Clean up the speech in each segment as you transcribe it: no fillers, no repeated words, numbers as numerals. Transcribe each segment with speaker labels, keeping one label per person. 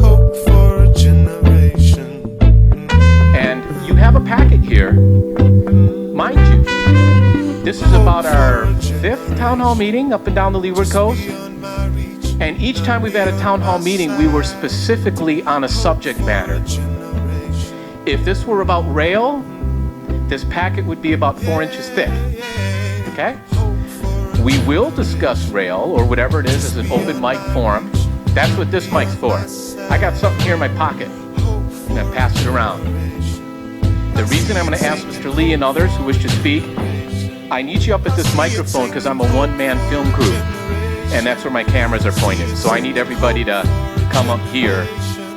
Speaker 1: hope for a generation.
Speaker 2: And you have a packet here. Mind you, this is about our 5th town hall meeting up and down the Leeward Coast. And each time we've had a town hall meeting, we were specifically on a subject matter. If this were about rail, this packet would be about 4 inches thick. Okay? We will discuss rail or whatever it is as an open mic forum. That's what this mic's for. I got something here in my pocket. I'm gonna pass it around. The reason I'm gonna ask Mr. Lee and others who wish to speak, I need you up at this microphone because I'm a one-man film crew. And that's where my cameras are pointed. So I need everybody to come up here.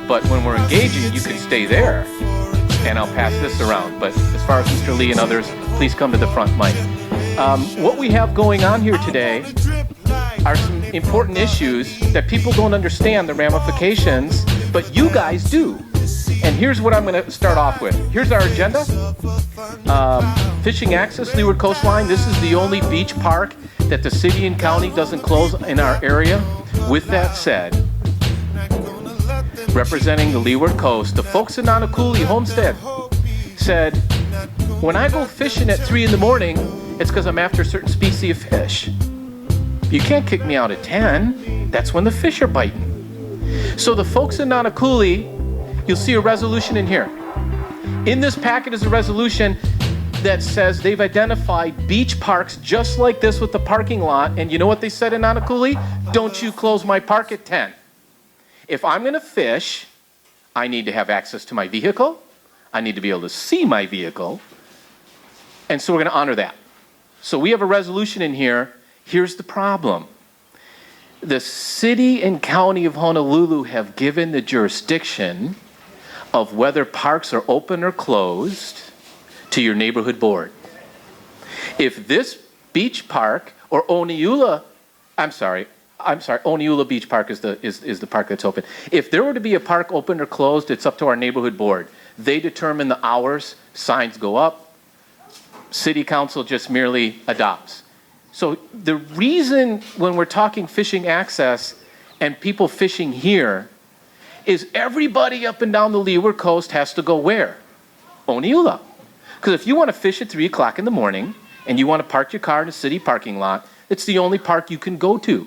Speaker 2: But when we're engaging, you can stay there. And I'll pass this around. But as far as Mr. Lee and others, please come to the front mic. What we have going on here today are some important issues that people don't understand the ramifications, but you guys do. And here's what I'm going to start off with. Here's our agenda. Fishing access, Leeward Coastline. This is the only beach park that the city and county doesn't close in our area. With that said, representing the Leeward Coast, the folks in Honouliuli Homestead said, when I go fishing at 3 in the morning, it's because I'm after a certain species of fish. You can't kick me out at 10. That's when the fish are biting. So the folks in Honouliuli, you'll see a resolution in here. In this packet is a resolution that says they've identified beach parks just like this with the parking lot. And you know what they said in Honouliuli? Don't you close my park at 10. If I'm going to fish, I need to have access to my vehicle. I need to be able to see my vehicle. And so we're going to honor that. So we have a resolution in here. Here's the problem. The city and county of Honolulu have given the jurisdiction of whether parks are open or closed to your neighborhood board. If this beach park or Oneula Beach Park is the park that's open. If there were to be a park open or closed, it's up to our neighborhood board. They determine the hours, signs go up, city council just merely adopts. So the reason when we're talking fishing access and people fishing here is everybody up and down the Leeward Coast has to go where? Oneula. Because if you want to fish at 3 o'clock in the morning and you want to park your car in a city parking lot, it's the only park you can go to.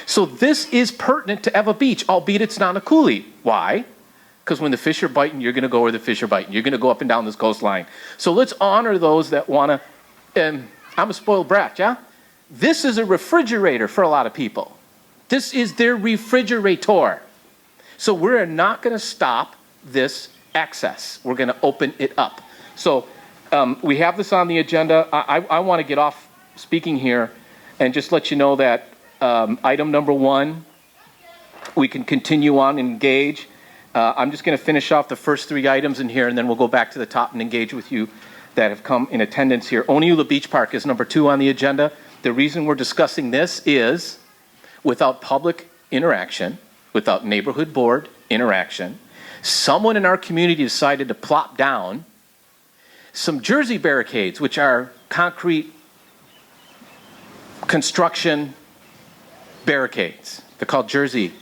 Speaker 2: So this is pertinent to Ewa Beach, albeit it's not a coolie. Why? Because when the fish are biting, you're going to go where the fish are biting. You're going to go up and down this coastline. So let's honor those that want to, and I'm a spoiled brat, yeah? This is a refrigerator for a lot of people. This is their refrigerator. So we're not going to stop this access. We're going to open it up. So we have this on the agenda. I want to get off speaking here and just let you know that item number 1, we can continue on and engage. I'm just going to finish off the first 3 items in here, and then we'll go back to the top and engage with you that have come in attendance here. Oneula Beach Park is number 2 on the agenda. The reason we're discussing this is without public interaction, without neighborhood board interaction, someone in our community decided to plop down some Jersey barricades, which are concrete construction barricades. They're called Jersey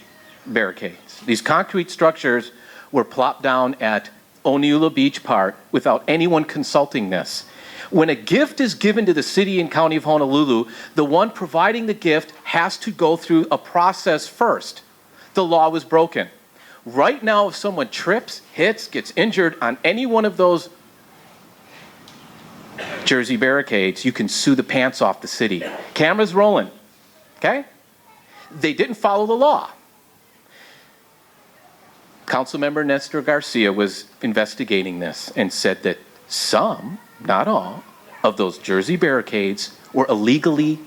Speaker 2: barricades. These concrete structures were plopped down at Oneula Beach Park without anyone consulting this. When a gift is given to the city and county of Honolulu, the one providing the gift has to go through a process first. The law was broken. Right now, if someone trips, hits, gets injured on any one of those Jersey barricades, you can sue the pants off the city. Cameras rolling, okay? They didn't follow the law. Councilmember Nestor Garcia was investigating this and said that some, not all, of those Jersey barricades were illegally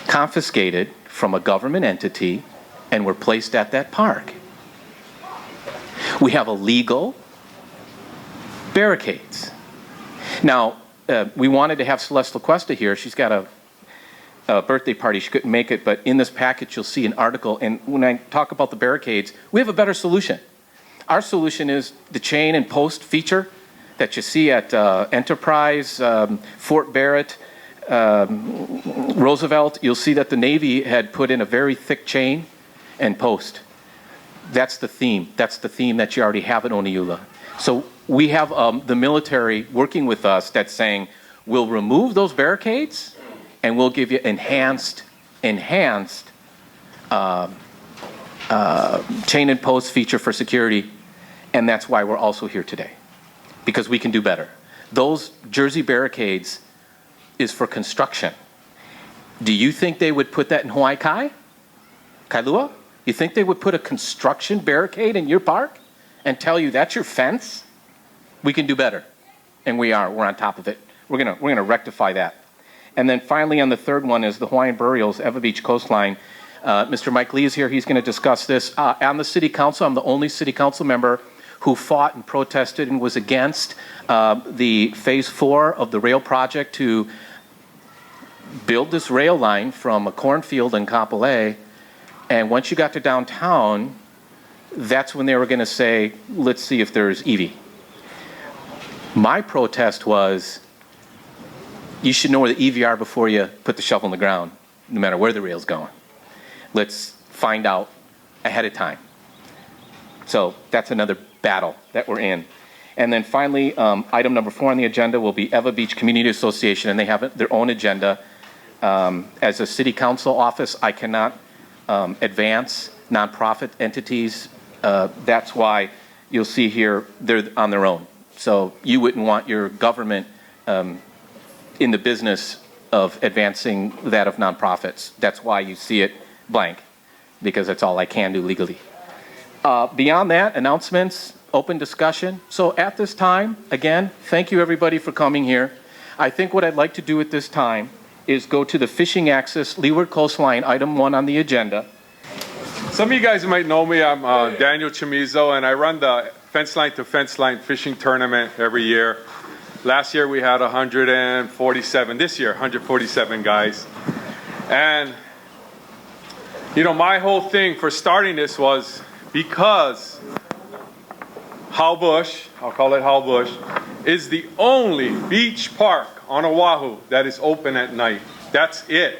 Speaker 2: confiscated from a government entity and were placed at that park. We have illegal barricades. Now, we wanted to have Celeste LaCuesta here. She's got a birthday party. She couldn't make it, but in this package you'll see an article. And when I talk about the barricades, we have a better solution. Our solution is the chain and post feature that you see at Enterprise, Fort Barrett, Roosevelt. You'll see that the Navy had put in a very thick chain, and post. That's the theme. That's the theme that you already have at Honouliuli. So we have the military working with us that's saying, we'll remove those barricades and we'll give you enhanced chain and post feature for security. And that's why we're also here today, because we can do better. Those Jersey barricades is for construction. Do you think they would put that in Hawaii Kai? Kailua? You think they would put a construction barricade in your park and tell you that's your fence? We can do better. And we are. We're on top of it. We're gonna rectify that. And then finally on the third one is the Hawaiian burials, Ewa Beach coastline. Mr. Mike Lee is here. He's going to discuss this. On the city council, I'm the only city council member who fought and protested and was against the phase 4 of the rail project to build this rail line from a cornfield in Kapolei. And once you got to downtown, that's when they were going to say, let's see if there's EV. My protest was, you should know where the EV are before you put the shovel in the ground, no matter where the rail's going. Let's find out ahead of time. So that's another battle that we're in. And then finally, item number 4 on the agenda will be Ewa Beach Community Association, and they have their own agenda. As a city council office, I cannot advance nonprofit entities. That's why you'll see here they're on their own. So you wouldn't want your government in the business of advancing that of nonprofits. That's why you see it blank, because that's all I can do legally. Beyond that, announcements, open discussion. So at this time, again, thank you everybody for coming here. I think what I'd like to do at this time is go to the fishing access leeward coastline, item 1 on the agenda.
Speaker 3: Some of you guys might know me. I'm Daniel Chamizo, and I run the fence line to fence line fishing tournament every year. Last year we had 147. This year, 147 guys. And you know, my whole thing for starting this was because Hau Bush, I'll call it Hau Bush, is the only beach park on Oahu that is open at night. That's it.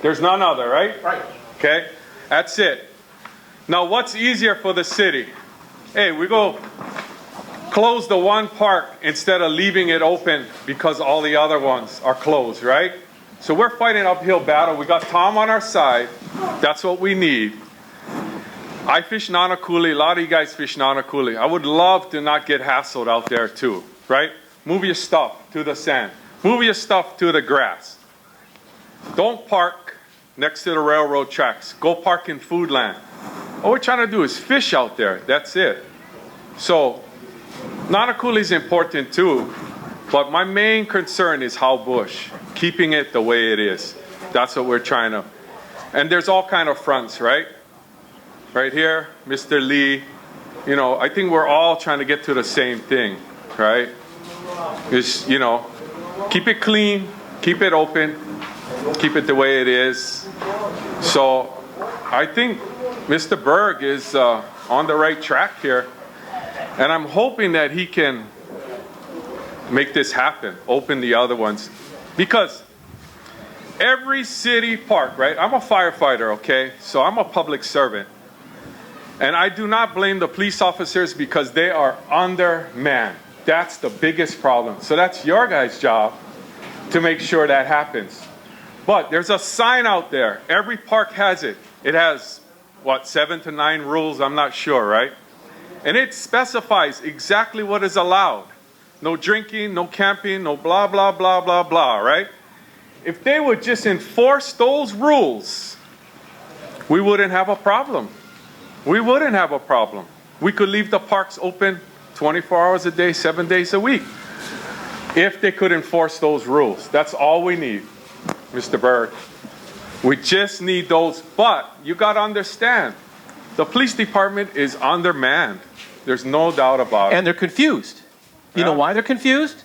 Speaker 3: There's none other, right? Right. Okay, that's it. Now, what's easier for the city? Hey, we go close the one park instead of leaving it open because all the other ones are closed, right? So we're fighting an uphill battle. We got Tom on our side. That's what we need. I fish Nanakuli. A lot of you guys fish Nanakuli. I would love to not get hassled out there too, right? Move your stuff to the sand. Move your stuff to the grass. Don't park next to the railroad tracks. Go park in Foodland. All we're trying to do is fish out there. That's it. So Nanakuli is important too, but my main concern is Hau Bush, keeping it the way it is. That's what we're trying to. And there's all kind of fronts, right? Right here, Mr. Lee. You know, I think we're all trying to get to the same thing, right? Is, you know, keep it clean, keep it open, keep it the way it is. So I think Mr. Berg is on the right track here. And I'm hoping that he can make this happen, open the other ones. Because every city park, right? I'm a firefighter, okay? So I'm a public servant. And I do not blame the police officers because they are undermanned. That's the biggest problem. So that's your guys' job to make sure that happens. But there's a sign out there. Every park has it. It has, what, 7 to 9 rules? I'm not sure, right? And it specifies exactly what is allowed. No drinking, no camping, no blah, blah, blah, blah, blah, right? If they would just enforce those rules, we wouldn't have a problem. We wouldn't have a problem. We could leave the parks open 24 hours a day, 7 days a week, if they could enforce those rules. That's all we need, Mr. Berg. We just need those. But you got to understand, the police department is undermanned. There's no doubt about it.
Speaker 2: And they're confused. You know why they're confused?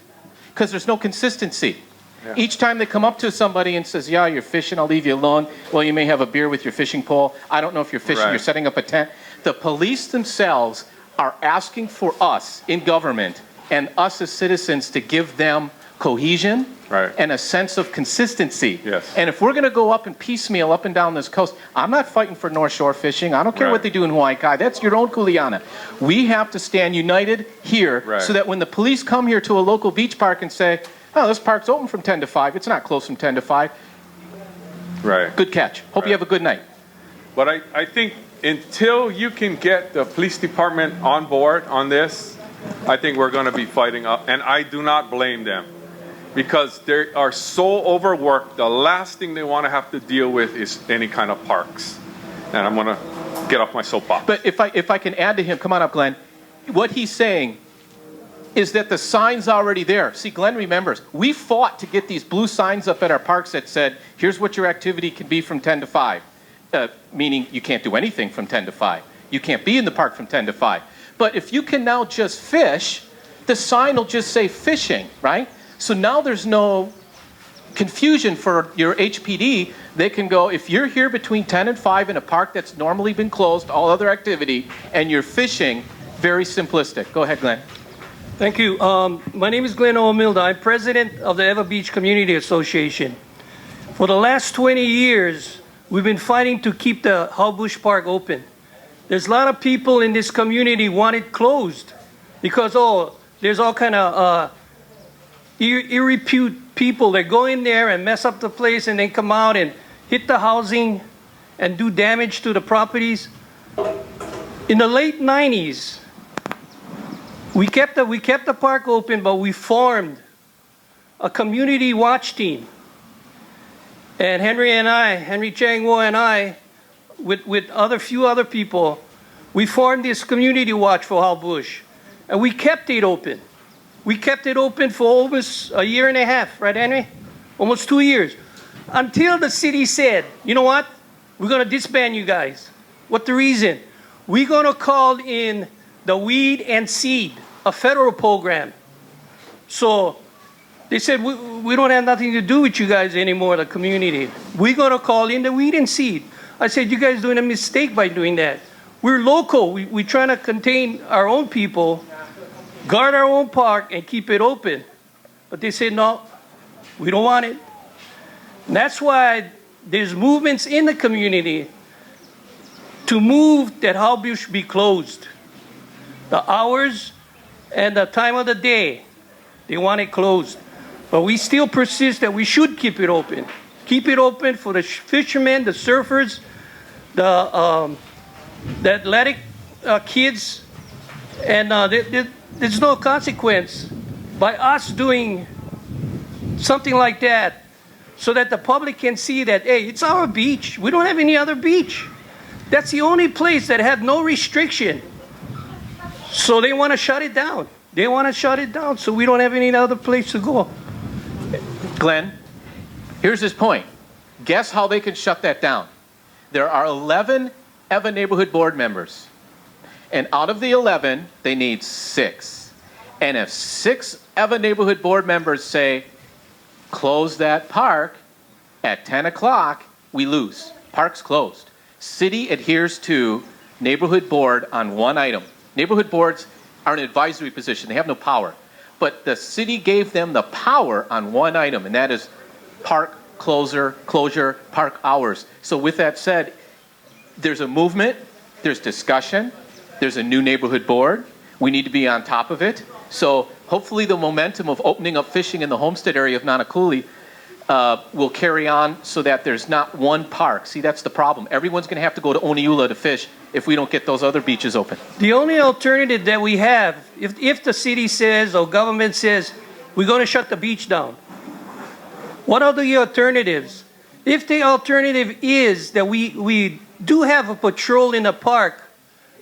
Speaker 2: Because there's no consistency. Yeah. Each time they come up to somebody and says, yeah, you're fishing, I'll leave you alone. Well, you may have a beer with your fishing pole. I don't know if you're fishing, you're setting up a tent. The police themselves are asking for us in government and us as citizens to give them cohesion
Speaker 3: Right.
Speaker 2: and a sense of consistency.
Speaker 3: Yes.
Speaker 2: And if we're going to go up and piecemeal up and down this coast, I'm not fighting for North Shore fishing. I don't care
Speaker 3: Right.
Speaker 2: what they do in Hawaii Kai. That's your own kuleana. We have to stand united here
Speaker 3: Right.
Speaker 2: so that when the police come here to a local beach park and say, oh, this park's open from 10 to 5, it's not closed from 10 to 5.
Speaker 3: Right.
Speaker 2: Good catch. Hope you have a good night.
Speaker 3: But I think until you can get the police department on board on this, I think we're going to be fighting up. And I do not blame them because they are so overworked. The last thing they want to have to deal with is any kind of parks. And I'm going to get off my soapbox.
Speaker 2: But if I can add to him, come on up, Glenn. What he's saying is that the sign's already there. See, Glenn remembers, we fought to get these blue signs up at our parks that said, here's what your activity can be from 10 to 5. Meaning you can't do anything from 10 to 5. You can't be in the park from 10 to 5. But if you can now just fish, the sign will just say fishing, right? So now there's no confusion for your HPD. They can go, if you're here between 10 and 5 in a park that's normally been closed, all other activity, and you're fishing, very simplistic. Go ahead, Glenn.
Speaker 4: Thank you. My name is Glenn O'Milda. I'm president of the Ewa Beach Community Association. For the last 20 years, we've been fighting to keep the Bush Park open. There's a lot of people in this community want it closed because, there's all kind of irrepute people that go in there and mess up the place and then come out and hit the housing and do damage to the properties. In the late 90s, we kept the park open, but we formed a community watch team. And Henry Changwo and I, with few other people, we formed this community watch for Hal Bush. And we kept it open. We kept it open for almost a year and a half, right, Henry? Almost 2 years. Until the city said, you know what? We're going to disband you guys. What the reason? We're going to call in the Weed and Seed, a federal program. So they said, we don't have nothing to do with you guys anymore, the community. We're going to call in the Weed and Seed. I said, you guys doing a mistake by doing that. We're local. We're trying to contain our own people, guard our own park, and keep it open. But they said, no, we don't want it. And that's why there's movements in the community to move that Hal Bush be closed. The hours and the time of the day, they want it closed. But we still persist that we should keep it open. Keep it open for the fishermen, the surfers, the athletic kids. And there's no consequence by us doing something like that so that the public can see that, hey, it's our beach. We don't have any other beach. That's the only place that had no restriction. So they want to shut it down. They want to shut it down so we don't have any other place to go.
Speaker 2: Glenn, here's his point. Guess how they can shut that down? There are 11 Ewa Neighborhood Board members. And out of the 11, they need 6. And if 6 Ewa Neighborhood Board members say, close that park at 10 o'clock, we lose. Park's closed. City adheres to neighborhood board on one item. Neighborhood boards are an advisory position. They have no power. But the city gave them the power on one item, and that is park closure, park hours. So with that said, there's a movement, there's discussion, there's a new neighborhood board. We need to be on top of it. So hopefully the momentum of opening up fishing in the homestead area of Nanakuli will carry on so that there's not one park. See, that's the problem. Everyone's going to have to go to Honouliuli to fish if we don't get those other beaches open.
Speaker 4: The only alternative that we have, if the city says or government says, we're going to shut the beach down, what are the alternatives? If the alternative is that we do have a patrol in the park,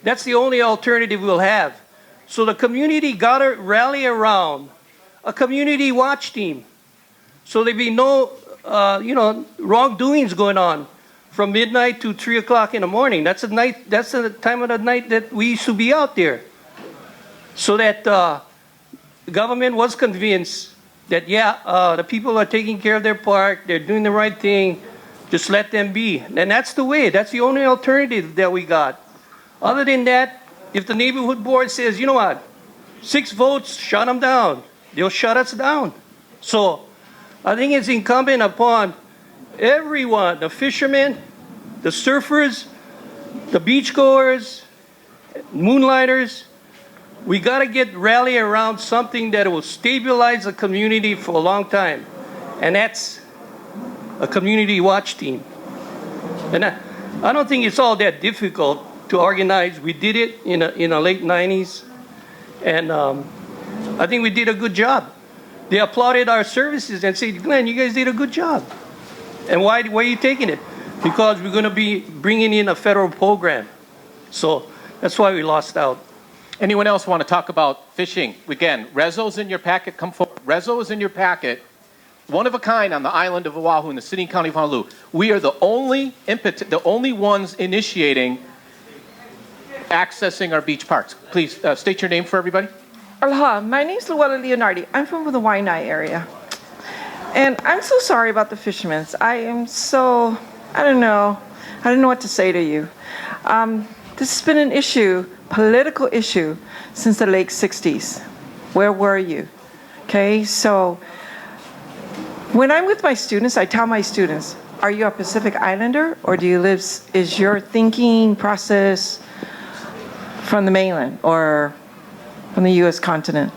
Speaker 4: that's the only alternative we'll have. So the community got to rally around a community watch team. So there be no, wrongdoings going on from midnight to 3 o'clock in the morning. That's the time of the night that we used to be out there. So that the government was convinced that, the people are taking care of their park, they're doing the right thing, just let them be. And that's the way, that's the only alternative that we got. Other than that, if the neighborhood board says, you know what, 6 votes, shut them down, they'll shut us down. So I think it's incumbent upon everyone, the fishermen, the surfers, the beachgoers, moonlighters. We got to rally around something that will stabilize the community for a long time. And that's a community watch team. And I don't think it's all that difficult to organize. We did it in the late 90s. And I think we did a good job. They applauded our services and said, Glenn, you guys did a good job. And why are you taking it? Because we're going to be bringing in a federal program. So that's why we lost out.
Speaker 2: Anyone else want to talk about fishing? Again, Rezo's in your packet. Come forward. Rezo is in your packet. One of a kind on the island of Oahu in the city and county of Honolulu. We are the only ones initiating accessing our beach parks. Please state your name for everybody.
Speaker 5: Aloha, my name's Luella Leonardi. I'm from the Waianae area. And I'm so sorry about the fishermen. I don't know what to say to you. This has been an issue, political issue, since the late 60s. Where were you? Okay, so when I'm with my students, I tell my students, are you a Pacific Islander or is your thinking process from the mainland or from the US continent?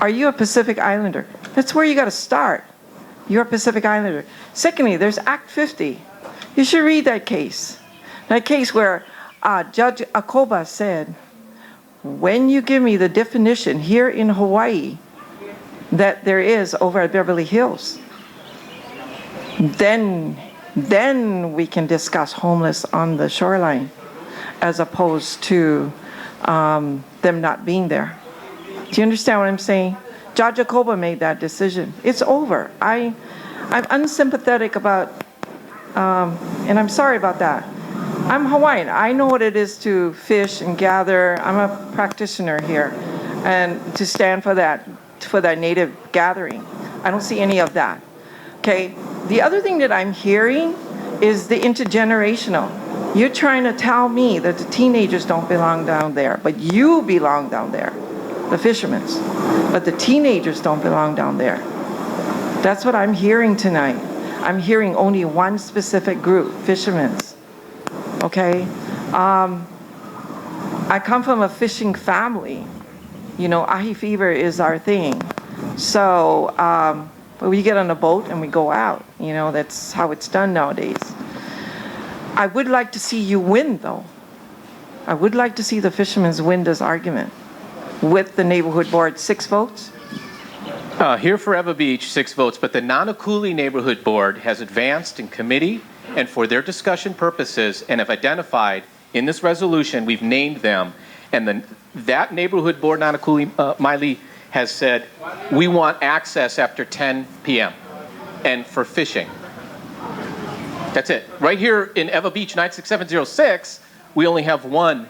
Speaker 5: Are you a Pacific Islander? That's where you got to start. You're a Pacific Islander. Secondly, there's Act 50. You should read that case. That case where Judge Akoba said, when you give me the definition here in Hawaii that there is over at Beverly Hills, then we can discuss homeless on the shoreline as opposed to them not being there. Do you understand what I'm saying? Judge Akoba made that decision. It's over. I'm unsympathetic about, and I'm sorry about that. I'm Hawaiian. I know what it is to fish and gather. I'm a practitioner here, and to stand for that native gathering. I don't see any of that. Okay. The other thing that I'm hearing is the intergenerational. You're trying to tell me that the teenagers don't belong down there, but you belong down there, the fishermen. But the teenagers don't belong down there. That's what I'm hearing tonight. I'm hearing only one specific group, fishermen. Okay? I come from a fishing family. You know, ahi fever is our thing. So, but we get on a boat and we go out. You know, that's how it's done nowadays. I would like to see you win, though. I would like to see the fishermen win this argument with the neighborhood board. 6 votes?
Speaker 2: Here for Ewa Beach, 6 votes, but the Nanakuli Neighborhood Board has advanced in committee and for their discussion purposes and have identified in this resolution, we've named them, and that neighborhood board, Nanakuli Maile, has said, we want access after 10 p.m. and for fishing. That's it. Right here in Ewa Beach 96706, we only have one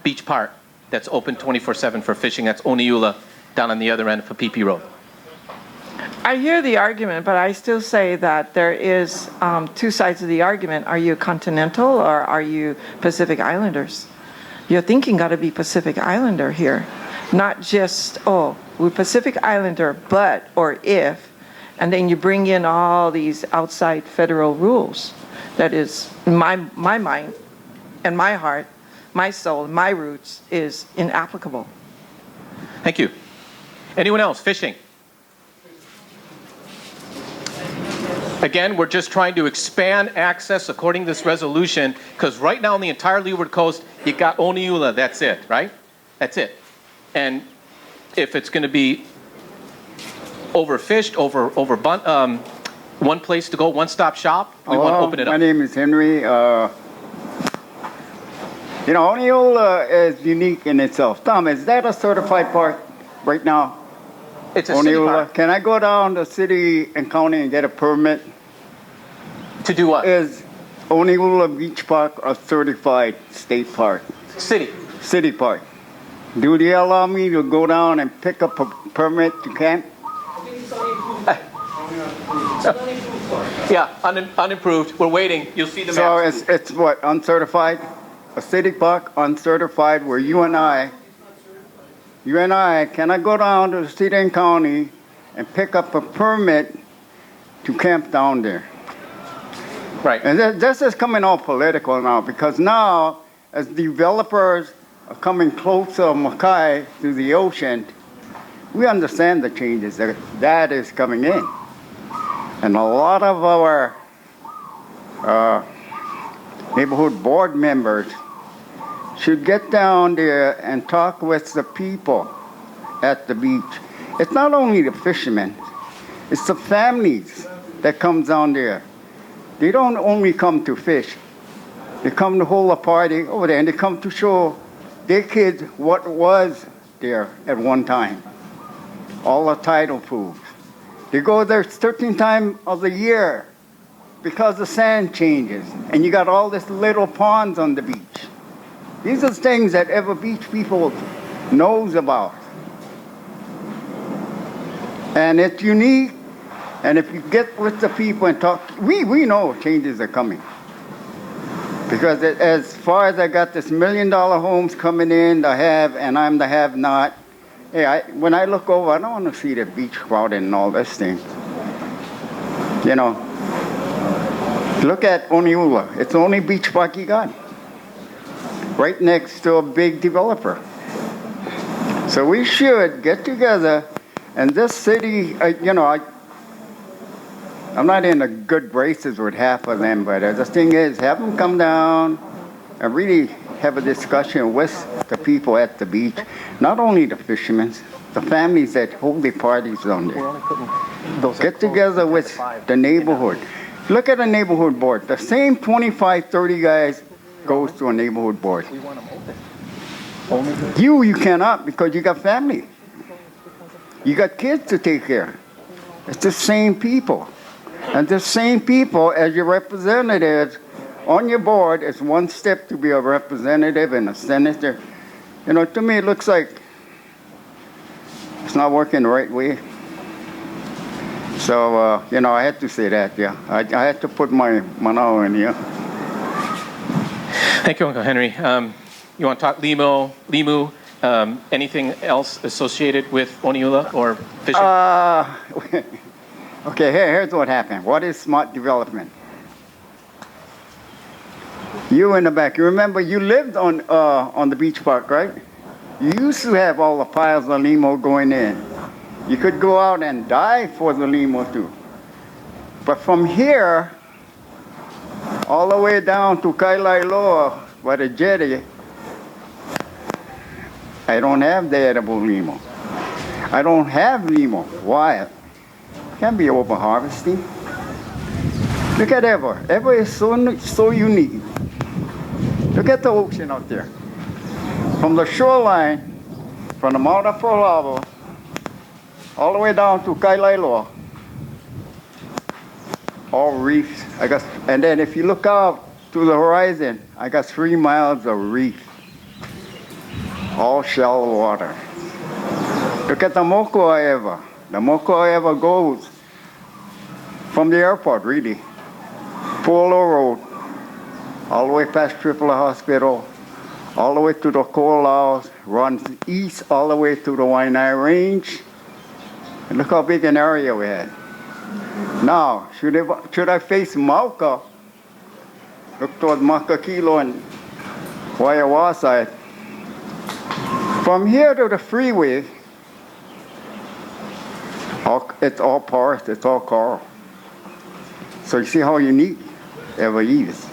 Speaker 2: beach park that's open 24/7 for fishing. That's Honouliuli down on the other end of Papipi Road.
Speaker 5: I hear the argument, but I still say that there is 2 sides of the argument. Are you continental or are you Pacific Islanders? Your thinking got to be Pacific Islander here, not just, oh, we're Pacific Islander, but, or if, and then you bring in all these outside federal rules. That is, in my mind and my heart, my soul, my roots is inapplicable.
Speaker 2: Thank you. Anyone else? Fishing. Again, we're just trying to expand access according to this resolution, because right now on the entire Leeward Coast, you got Honouliuli, that's it, right? That's it. And if it's going to be overfished, one place to go, one-stop shop, we want to open it up.
Speaker 6: My name is Henry. You know, Honouliuli is unique in itself. Tom, is that a certified park right now?
Speaker 2: It's a city park.
Speaker 6: Can I go down to city and county and get a permit?
Speaker 2: To do what?
Speaker 6: Is Oneula Beach Park a certified state park? City park. Do they allow me to go down and pick up a permit to camp?
Speaker 2: Yeah, unimproved. We're waiting. You'll see the map.
Speaker 6: So it's what, uncertified? A city park, uncertified, where you and I, can I go down to the city and county and pick up a permit to camp down there.
Speaker 2: Right.
Speaker 6: And this is coming all political now, because now, as developers are coming closer, Mackay, to the ocean, we understand the changes that is coming in. And a lot of our neighborhood board members should get down there and talk with the people at the beach. It's not only the fishermen, it's the families that come down there. They don't only come to fish. They come to hold a party over there, and they come to show their kids what was there at one time. All the tidal pools. They go there 13 times of the year because the sand changes, and you got all these little ponds on the beach. These are things that every beach people knows about. And it's unique. And if you get with the people and talk, we know changes are coming. Because as far as I got this $1 million homes coming in, the have, and I'm the have-not, hey, when I look over, I don't want to see the beach crowded and all this thing. You know, look at Honouliuli. It's the only beach park you got. Right next to a big developer. So we should get together, and this city, I'm not in a good braces with half of them, but the thing is, have them come down and really have a discussion with the people at the beach. Not only the fishermen, the families that hold their parties down there. Get together with the neighborhood. Look at a neighborhood board. The same 25, 30 guys goes to a neighborhood board. You cannot, because you got family. You got kids to take care of. It's the same people. And the same people as your representatives on your board is one step to be a representative and a senator. You know, to me it looks like it's not working the right way. So, I had to say that, yeah. I had to put my manao in here.
Speaker 2: Thank you, Uncle Henry. You want to talk Limu, anything else associated with Honouliuli or fishing?
Speaker 6: Okay, here's what happened. What is smart development? You in the back, you remember you lived on the beach park, right? You used to have all the piles of limo going in. You could go out and dive for the limo too. But from here, all the way down to Kailailoa, by the jetty, I don't have the edible limo. I don't have limo. Why? Can't be over harvesting. Look at Ewa. Ewa is so unique. Look at the ocean out there. From the shoreline, from the Mount of Polavo, all the way down to Kailailoa, all reefs. And then if you look out to the horizon, I got 3 miles of reef, all shallow water. Look at the Mokoa Ewa. The Mokoa Ewa goes from the airport, really, Polo Road, all the way past Tripoli Hospital, all the way to the Koalaos, runs east all the way to the Waianae Range. And look how big an area we had. Now, should I face Mauka, look towards Makakilo and Waiawa side. From here to the freeway, it's all porous, it's all coral. So you see how unique Ewa is.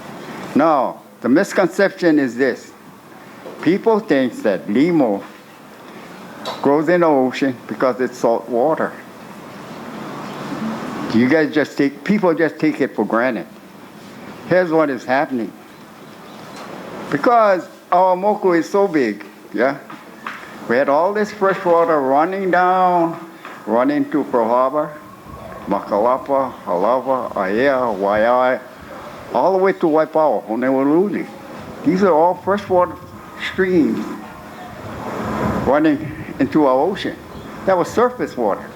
Speaker 6: Now, the misconception is this. People think that limo grows in the ocean because it's salt water. You guys people just take it for granted. Here's what is happening. Because our Moku is so big, yeah? We had all this fresh water running to Pearl Harbor, Makalapa, Halava, Aiea, Waiai, all the way to Waipawa, Honouliuli. These are all freshwater streams running into our ocean. That was surface water.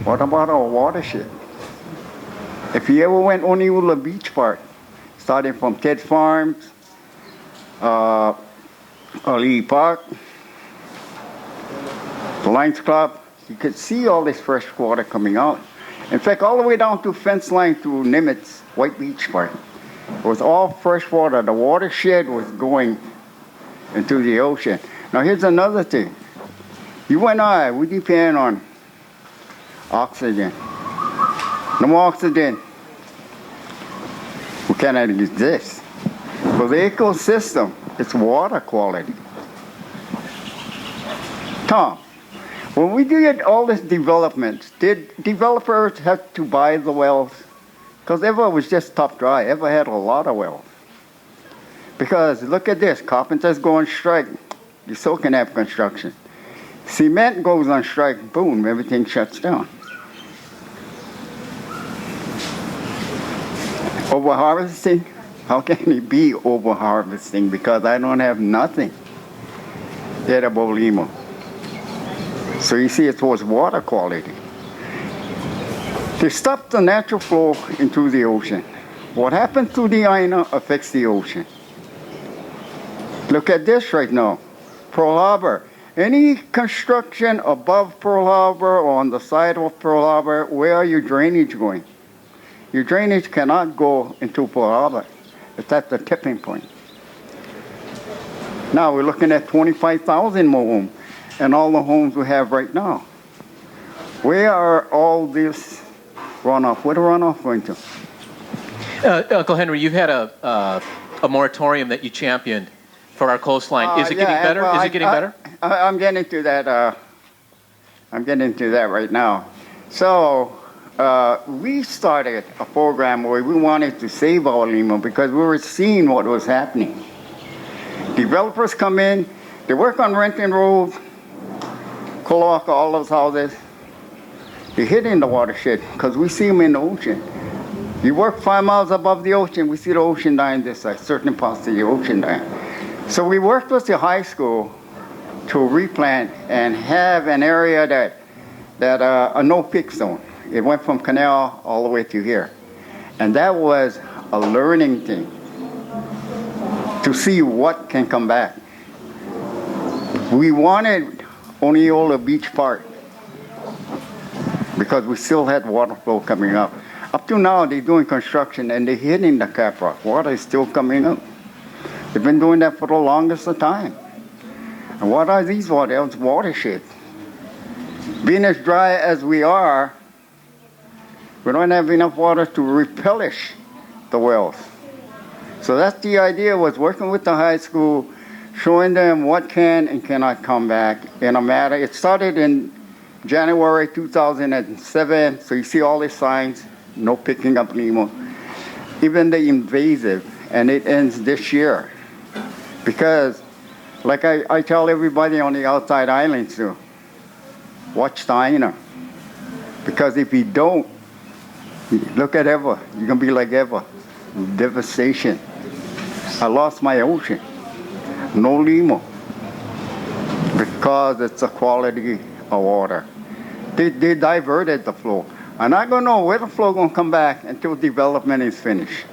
Speaker 6: What about our watershed? If you ever went Oneula Beach Park, starting from Ted Farms, Ali Park, the Lions Club, you could see all this fresh water coming out. In fact, all the way down to fence line to Nimitz, White Beach Park. It was all fresh water. The watershed was going into the ocean. Now here's another thing. You and I, we depend on oxygen. No more oxygen, we cannot exist. For the ecosystem, it's water quality. Tom, when we did all this development, did developers have to buy the wells? Because Ewa was just top dry. Ewa had a lot of wells. Because look at this, carpenters go on strike. You still can have construction. Cement goes on strike, boom, everything shuts down. Over-harvesting? How can it be over-harvesting? Because I don't have nothing at Bolimo. So you see, it was water quality. They stopped the natural flow into the ocean. What happens to the Aina affects the ocean. Look at this right now. Pearl Harbor. Any construction above Pearl Harbor or on the side of Pearl Harbor, where are your drainage going? Your drainage cannot go into Pearl Harbor. It's at the tipping point. Now we're looking at 25,000 more homes and all the homes we have right now. Where are all this runoff? Where the runoff going to?
Speaker 2: Uncle Henry, you've had a moratorium that you championed for our coastline. Is it getting better?
Speaker 6: Well,
Speaker 2: Is it getting better?
Speaker 6: I'm getting to that. I'm getting to that right now. So we started a program where we wanted to save our Lima because we were seeing what was happening. Developers come in, they work on Renton Road, Kolaka, all those houses. They hit in the watershed because we see them in the ocean. You work 5 miles above the ocean, we see the ocean dying this side, certain parts of the ocean dying. So we worked with the high school to replant and have an area that a no-pick zone. It went from Canal all the way to here. And that was a learning thing to see what can come back. We wanted Oneula Beach Park because we still had water flow coming up. Up to now, they're doing construction and they're hitting the cap rock. Water is still coming up. They've been doing that for the longest of time. And what are these water? It's watershed. Being as dry as we are, we don't have enough water to replenish the wells. So that's the idea, was working with the high school, showing them what can and cannot come back in a matter. It started in January 2007, so you see all these signs, no picking up anymore. Even the invasive, and it ends this year. Because, like I tell everybody on the outside islands too, watch the Aina. Because if you don't, look at Ewa, you're gonna be like Ewa. Devastation. I lost my ocean. No limo. Because it's the quality of water. They diverted the flow. I'm not gonna know where the flow gonna come back until development is finished.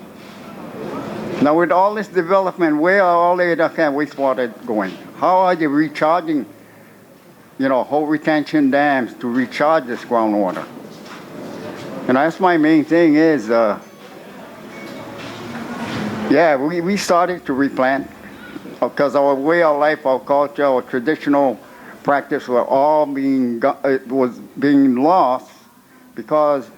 Speaker 6: Now with all this development, where are all the wastewater going? How are they recharging, whole retention dams to recharge this groundwater? And that's my main thing is, we started to replant because our way of life, our culture, our traditional practice were all being lost because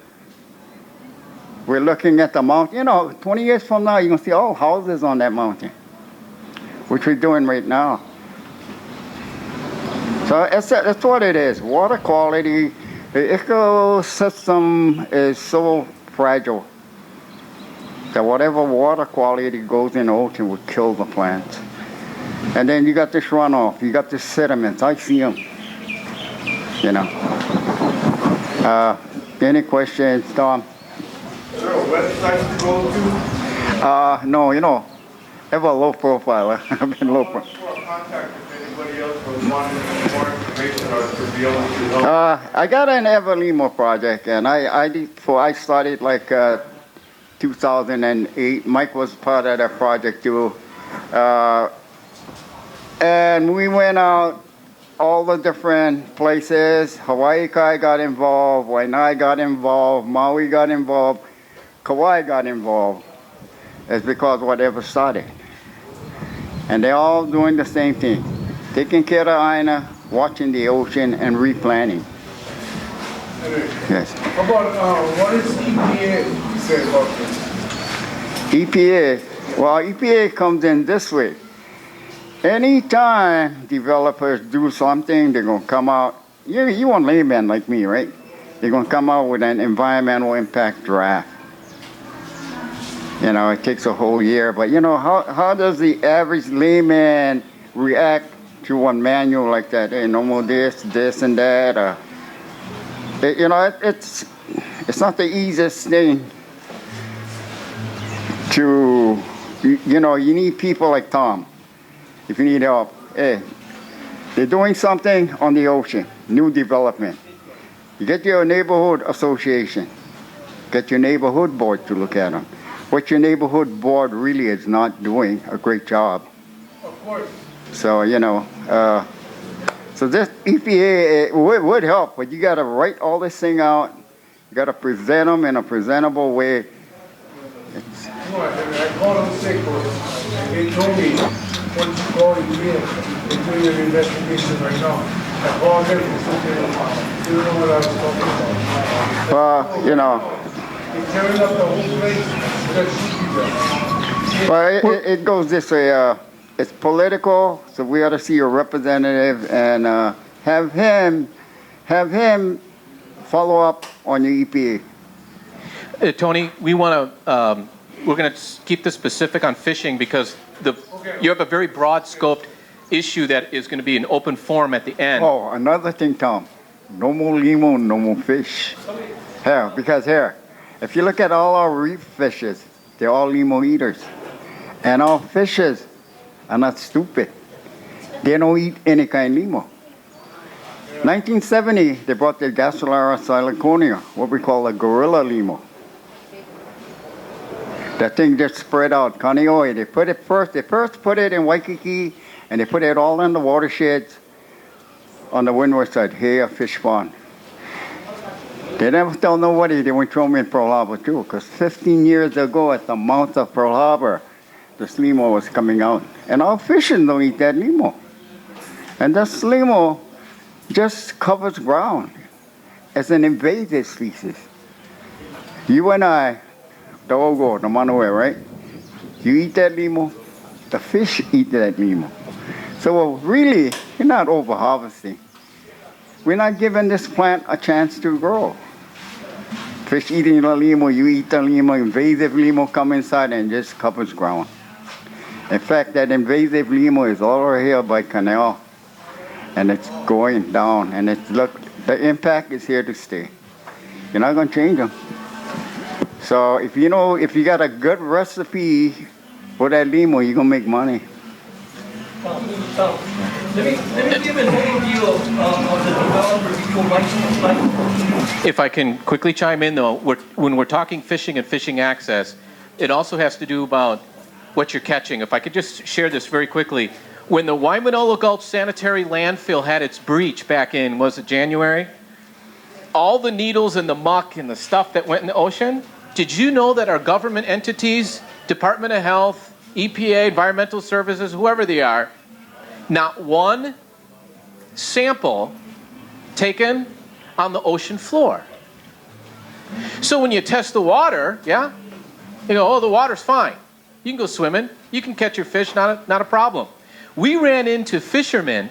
Speaker 6: we're looking at the mountain. 20 years from now, you're going to see all houses on that mountain, which we're doing right now. So that's what it is. Water quality, the ecosystem is so fragile that whatever water quality goes in the ocean will kill the plants. And then you got this runoff, you got this sediments. I see them. Any questions, Tom?
Speaker 1: Is there a website to go to?
Speaker 6: No, have a low profile. I've been low profile.
Speaker 1: Contact if anybody else was wanting more information or to be able to help.
Speaker 6: I got an Evalimo project, and I started like 2008. Mike was part of that project too. And we went out all the different places. Hawaii-kai got involved, Waianae got involved, Maui got involved, Kauai got involved. It's because whatever started. And they're all doing the same thing. Taking care of Aina, watching the ocean, and replanting. Yes.
Speaker 1: How about, what does EPA say about this?
Speaker 6: EPA, well, EPA comes in this way. Anytime developers do something, they're going to come out. You want layman like me, right? They're going to come out with an environmental impact draft. You know, it takes a whole year, but you know, how does the average layman react to one manual like that? Hey, no more this and that. You know, it's not the easiest thing to, you know, you need people like Tom. If you need help, hey, they're doing something on the ocean, new development. You get your neighborhood association, get your neighborhood board to look at them. What your neighborhood board really is not doing a great job.
Speaker 1: Of course.
Speaker 6: So, you know, so this EPA would help, but you got to write all this thing out. You got to present them in a presentable way.
Speaker 1: I called them stakeholders, and they told me, once you call EPA, they're doing an investigation right now. I called them and said they don't know what I was talking about.
Speaker 6: You know.
Speaker 1: They're tearing up the whole place.
Speaker 6: Well, it goes this way. It's political, so we ought to see a representative and have him follow up on the EPA.
Speaker 2: Tony, we want to, we're going to keep this specific on fishing because you have a very broad scoped issue that is going to be an open forum at the end.
Speaker 6: Oh, another thing, Tom. No more limo, no more fish. Here, because here, if you look at all our reef fishes, they're all limo eaters. And our fishes are not stupid. They don't eat any kind of limo. 1970, they brought the Gasolara siliconia, what we call a gorilla limo. That thing just spread out, Kaneohe. They first put it in Waikiki, and they put it all in the watersheds on the windward side, here, fish pond. They never tell nobody they went throw me in Pearl Harbor too, because 15 years ago at the mouth of Pearl Harbor, this limo was coming out. And our fishing don't eat that limo. And this limo just covers ground as an invasive species. You and I, the Ogo, the Manoe, right? You eat that limo, the fish eat that limo. So really, you're not over-harvesting. We're not giving this plant a chance to grow. Fish eating the limo, you eat the limo, invasive limo come inside and just covers ground. In fact, that invasive limo is all over here by Canal, and it's going down, and the impact is here to stay. You're not going to change them. So if you got a good recipe for that limo, you're going to make money.
Speaker 4: Let me give an overview of the developer equal rights.
Speaker 2: If I can quickly chime in though, when we're talking fishing and fishing access, it also has to do about what you're catching. If I could just share this very quickly. When the Waimanolo Gulch Sanitary Landfill had its breach back in, was it January? All the needles and the muck and the stuff that went in the ocean, did you know that our government entities, Department of Health, EPA, Environmental Services, whoever they are, not one sample taken on the ocean floor. So when you test the water, yeah, you go, oh, the water's fine. You can go swimming. You can catch your fish, not a problem. We ran into fishermen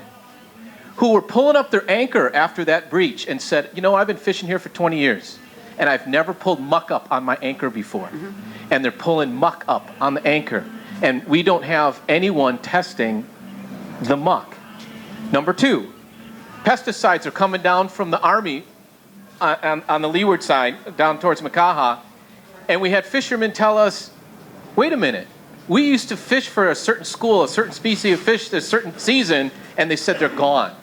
Speaker 2: who were pulling up their anchor after that breach and said, you know, I've been fishing here for 20 years, and I've never pulled muck up on my anchor before. Mm-hmm. And they're pulling muck up on the anchor. And we don't have anyone testing the muck. Number two, pesticides are coming down from the Army on the leeward side, down towards Makaha, and we had fishermen tell us, wait a minute, we used to fish for a certain school, a certain species of fish, a certain season, and they said they're gone.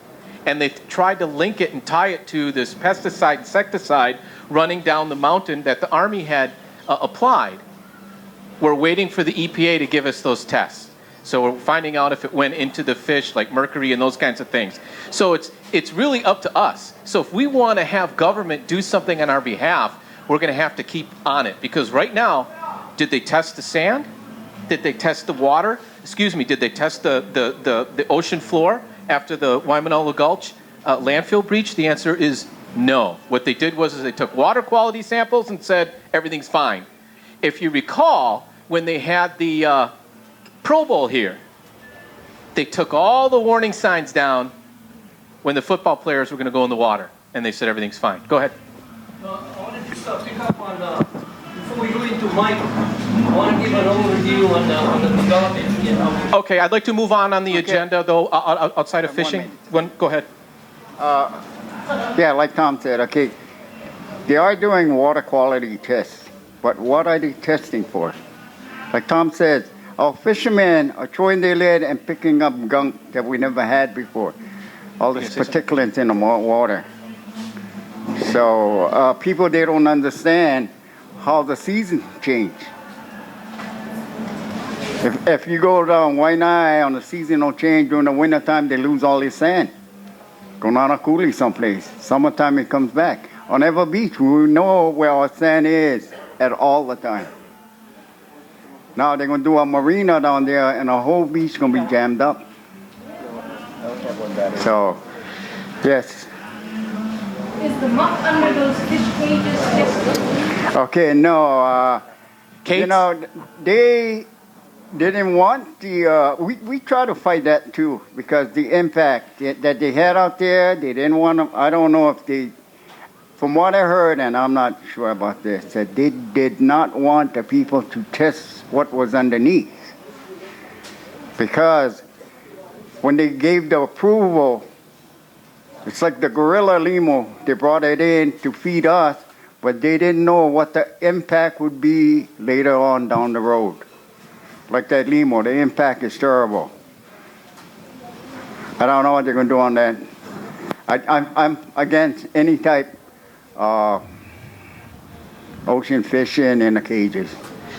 Speaker 2: And they tried to link it and tie it to this pesticide, insecticide running down the mountain that the Army had applied. We're waiting for the EPA to give us those tests. So we're finding out if it went into the fish, like mercury and those kinds of things. So it's really up to us. So if we want to have government do something on our behalf, we're going to have to keep on it. Because right now, did they test the sand? Did they test the water? Excuse me, did they test the ocean floor after the Waimanalo Gulch landfill breach? The answer is no. What they did was they took water quality samples and said everything's fine. If you recall, when they had the Pro Bowl here, they took all the warning signs down when the football players were going to go in the water, and they said everything's fine. Go ahead.
Speaker 4: I wanted to pick up on, before we go into Mike, I want to give an overview on the development.
Speaker 2: Okay, I'd like to move on the agenda, though, outside of fishing. Go ahead.
Speaker 6: Yeah, like Tom said, okay, they are doing water quality tests, but what are they testing for? Like Tom said, our fishermen are throwing their lead and picking up gunk that we never had before. All this particulates in the water. So people, they don't understand how the season change. If you go down Waianae on the seasonal change during the wintertime, they lose all their sand. Go down a coulee someplace. Summertime it comes back. On Ewa Beach, we know where our sand is at all the time. Now they're going to do a marina down there, and the whole beach is going to be jammed up. So, yes.
Speaker 7: Is the muck under those fish cages tested?
Speaker 6: Okay, no. You know, they didn't want the. We try to fight that too, because the impact that they had out there, they didn't want them. I don't know if they. From what I heard, and I'm not sure about this, that they did not want the people to test what was underneath. Because when they gave the approval, it's like the gorilla limo, they brought it in to feed us, but they didn't know what the impact would be later on down the road. Like that limo, the impact is terrible. I don't know what they're going to do on that. I'm against any type ocean fishing in the cages.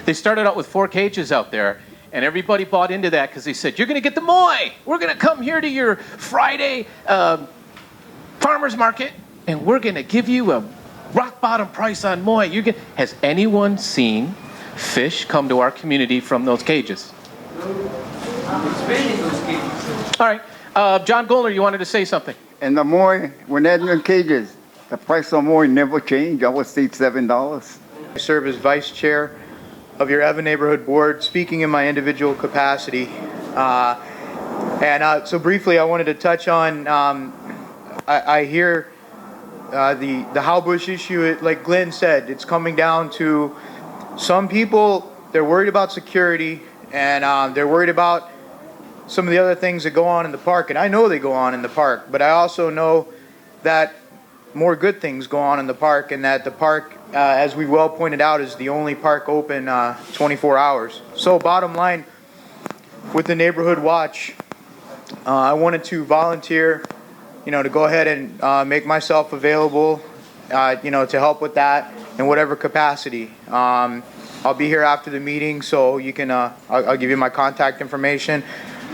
Speaker 2: They started out with 4 cages out there, and everybody bought into that because they said, you're going to get the moi. We're going to come here to your Friday farmer's market, and we're going to give you a rock-bottom price on moi. Has anyone seen fish come to our community from those cages?
Speaker 4: Expanding those cages.
Speaker 2: All right. John Goldner, you wanted to say something.
Speaker 6: And the moi, when they're in the cages, the price of moi never changed. I would say $7.
Speaker 8: I serve as vice chair of your Ewa Neighborhood Board, speaking in my individual capacity. So briefly, I wanted to touch on, I hear the Howbush issue, like Glenn said, it's coming down to some people, they're worried about security, and they're worried about some of the other things that go on in the park. And I know they go on in the park, but I also know that more good things go on in the park, and that the park, as we well pointed out, is the only park open 24 hours. So bottom line, with the Neighborhood Watch, I wanted to volunteer, to go ahead and make myself available, to help with that in whatever capacity. I'll be here after the meeting, so you can, I'll give you my contact information.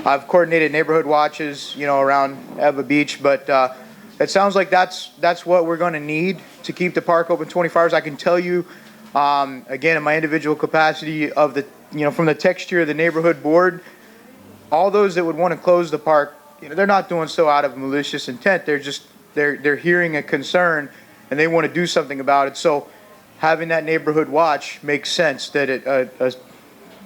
Speaker 8: I've coordinated neighborhood watches, around Ewa Beach, but it sounds like that's what we're going to need to keep the park open 24 hours. I can tell you, again, in my individual capacity of the, from the texture of the neighborhood board, all those that would want to close the park, they're not doing so out of malicious intent. They're hearing a concern and they want to do something about it. So having that neighborhood watch makes sense, that a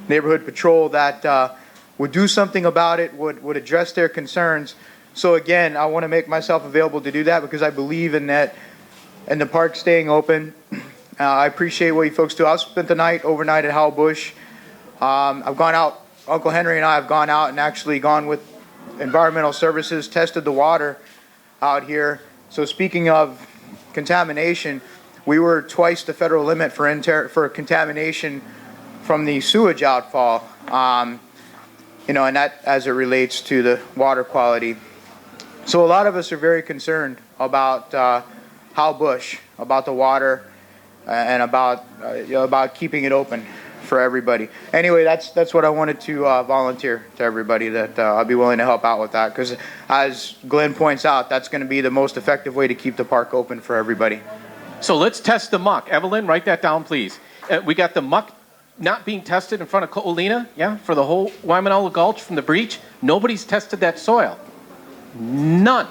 Speaker 8: neighborhood patrol that would do something about it, would address their concerns. So again, I want to make myself available to do that because I believe in that, and the park staying open. I appreciate what you folks do. I've spent the night overnight at Howbush. I've gone out, Uncle Henry and I have gone out and actually gone with environmental services, tested the water out here. So speaking of contamination, we were twice the federal limit for contamination from the sewage outfall, and that as it relates to the water quality. So a lot of us are very concerned about Howbush, about the water, and about keeping it open. for everybody. Anyway, that's what I wanted to volunteer to everybody, that I'll be willing to help out with that, because as Glenn points out, that's going to be the most effective way to keep the park open for everybody.
Speaker 2: So let's test the muck. Evelyn, write that down, please. We got the muck not being tested in front of Ko'olina, yeah, for the whole Waimanalo Gulch from the breach. Nobody's tested that soil. None.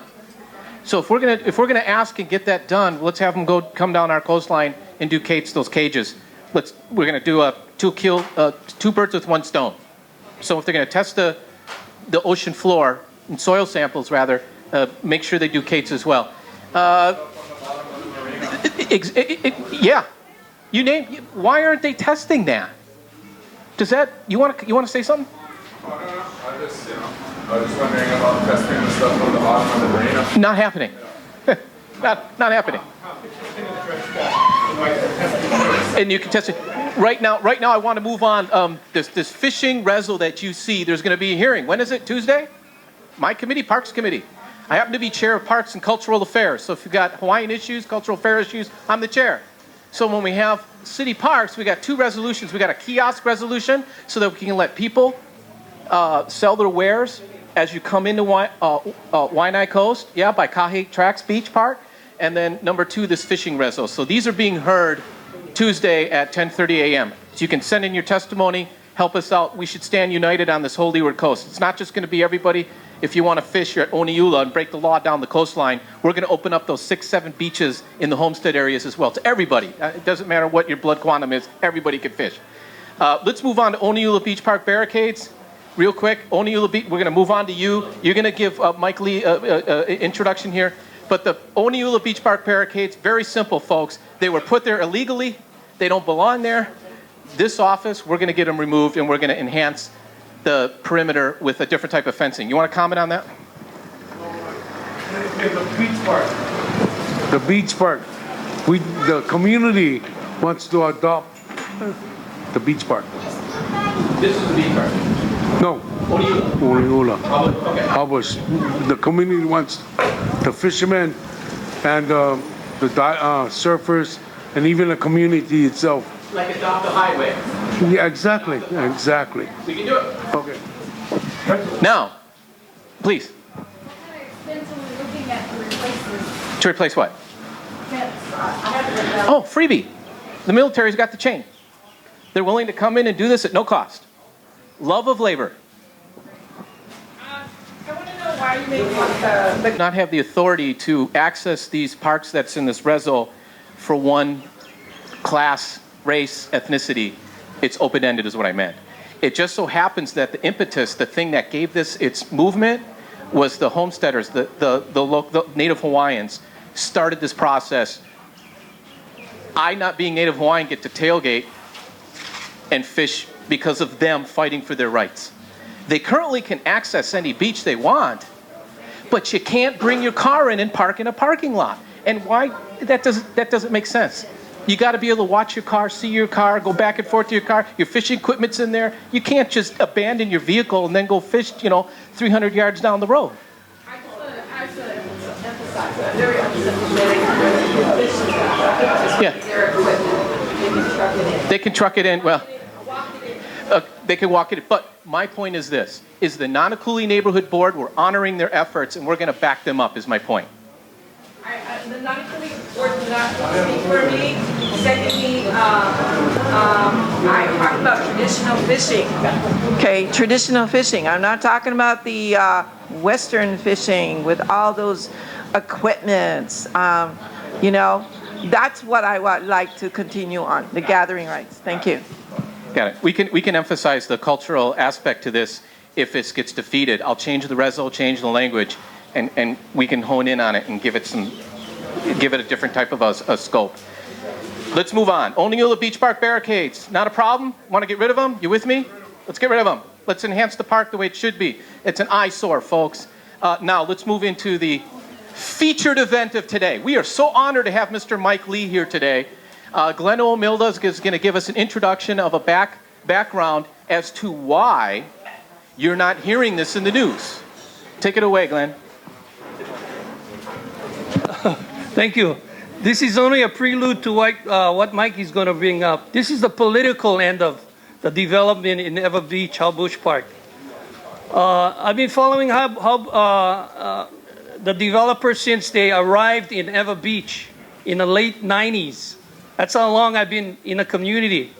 Speaker 2: So if we're gonna ask and get that done, let's have them come down our coastline and do those cages. We're gonna do two birds with one stone. So if they're gonna test the ocean floor and soil samples, rather, make sure they do Kates as well. Yeah, you name. Why aren't they testing that? Does that you want to say something?
Speaker 9: I was just wondering about testing the stuff on the bottom of the marina.
Speaker 2: Not happening. not happening. And you can test it right now. Right now, I want to move on. This fishing reso that you see, there's going to be a hearing. When is it? Tuesday? My committee, Parks Committee. I happen to be chair of Parks and Cultural Affairs. So if you've got Hawaiian issues, cultural affair issues, I'm the chair. So when we have city parks, we got two resolutions. We got a kiosk resolution so that we can let people sell their wares as you come into Waianae Coast, yeah, by Kahe Tracks Beach Park. And then number two, this fishing reso. So these are being heard Tuesday at 10:30 a.m. So you can send in your testimony, help us out. We should stand united on this whole leeward coast. It's not just going to be everybody. If you want to fish, you're at Honouliuli and break the law down the coastline, we're going to open up those 6-7 beaches in the homestead areas as well to everybody. It doesn't matter what your blood quantum is. Everybody can fish. Let's move on to Oneula Beach Park barricades. Real quick, Oneula Beach, we're going to move on to you. You're going to give Mike Lee introduction here. But the Oneula Beach Park barricades, very simple, folks. They were put there illegally. They don't belong there. This office, we're going to get them removed, and we're going to enhance the perimeter with a different type of fencing. You want to comment on that?
Speaker 1: The beach park, the community wants to adopt the beach park.
Speaker 2: This is the beach park.
Speaker 1: No, Oneula.
Speaker 2: Okay.
Speaker 1: Publish. The community wants the fishermen and the surfers and even the community itself.
Speaker 2: Like adopt the highway.
Speaker 1: Yeah, exactly.
Speaker 2: We can do it.
Speaker 1: Okay.
Speaker 2: Now, please.
Speaker 7: What kind of expense are we looking at to replace this
Speaker 2: To replace what?
Speaker 7: fence?
Speaker 2: Oh, freebie. The military's got the chain. They're willing to come in and do this at no cost. Love of labor.
Speaker 5: I want to know why you make
Speaker 2: Not have the authority to access these parks that's in this reso for one class, race, ethnicity. It's open-ended is what I meant. It just so happens that the impetus, the thing that gave this its movement, was the homesteaders, the Native Hawaiians started this process. I, not being Native Hawaiian, get to tailgate and fish because of them fighting for their rights. They currently can access any beach they want, but you can't bring your car in and park in a parking lot. And why? That doesn't make sense. You got to be able to watch your car, see your car, go back and forth to your car. Your fishing equipment's in there. You can't just abandon your vehicle and then go fish, 300 yards down the road.
Speaker 5: I just want to emphasize that. Very unsympathetic.
Speaker 2: Yeah.
Speaker 5: Their equipment. They can truck it in.
Speaker 2: They can truck it in. Well,
Speaker 5: Walk it in.
Speaker 2: they can walk it. But my point is this: is the Honouliuli Neighborhood Board, we're honoring their efforts and we're going to back them up. Is my point.
Speaker 5: The Honouliuli board did not speak for me. Secondly, I talked about traditional fishing. Okay, traditional fishing. I'm not talking about the Western fishing with all those equipments. That's what I would like to continue on, the gathering rights. Thank you.
Speaker 2: Got it. We can emphasize the cultural aspect to this if this gets defeated. I'll change the reso, change the language, and we can hone in on it and give it a different type of a scope. Let's move on. Oneula Beach Park barricades. Not a problem? Want to get rid of them? You with me? Let's get rid of them. Let's enhance the park the way it should be. It's an eyesore, folks. Now, let's move into the featured event of today. We are so honored to have Mr. Mike Lee here today. Glenn O'Milda is going to give us an introduction of a background as to why you're not hearing this in the news. Take it away, Glenn.
Speaker 4: Thank you. This is only a prelude to what Mike is going to bring up. This is the political end of the development in Ewa Beach, Bush Park. I've been following the developers since they arrived in Ewa Beach in the late 90s. That's how long I've been in the community.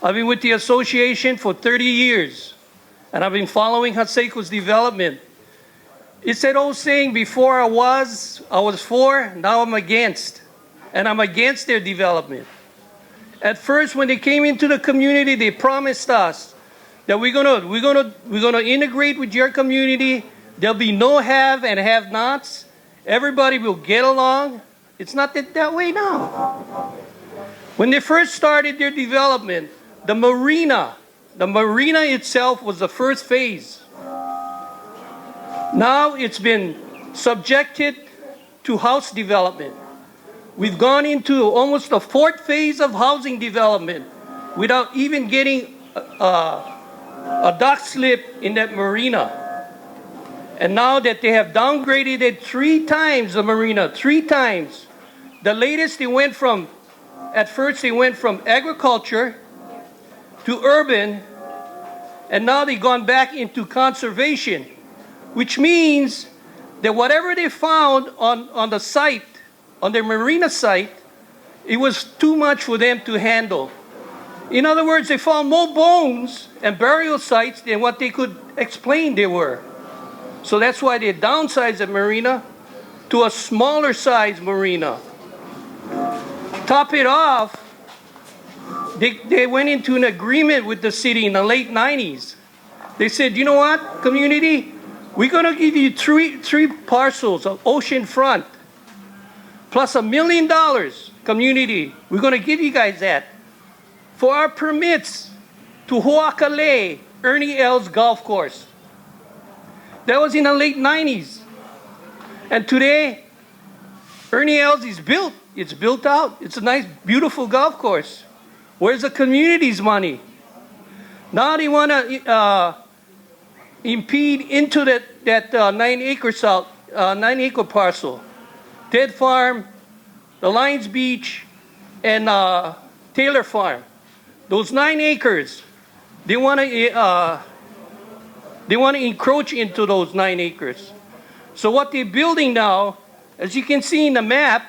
Speaker 4: I've been with the association for 30 years, and I've been following Haseko's development. It's that old saying, before I was for, now I'm against. And I'm against their development. At first, when they came into the community, they promised us that we're gonna integrate with your community. There'll be no have and have-nots. Everybody will get along. It's not that way now. When they first started their development, the marina itself was the first phase. Now it's been subjected to house development. We've gone into almost the fourth phase of housing development without even getting a dock slip in that marina. And now that they have downgraded it 3 times, the marina, 3 times. The latest, at first they went from agriculture to urban, and now they've gone back into conservation, which means that whatever they found on the site, on their marina site, it was too much for them to handle. In other words, they found more bones and burial sites than what they could explain they were. So that's why they downsized the marina to a smaller size marina. Top it off, they went into an agreement with the city in the late 90s. They said, you know what, community? We're gonna give you three parcels of oceanfront, plus $1 million, community. We're gonna give you guys that for our permits to Ho'akale, Ernie L's golf course. That was in the late 90s. And today, Ernie L's is built. It's built out. It's a nice, beautiful golf course. Where's the community's money? Now they want to impede into that 9-acre parcel. Ted Farm, the Lions Beach, and Taylor Farm. Those 9 acres, they want to encroach into those 9 acres. So what they're building now, as you can see in the map,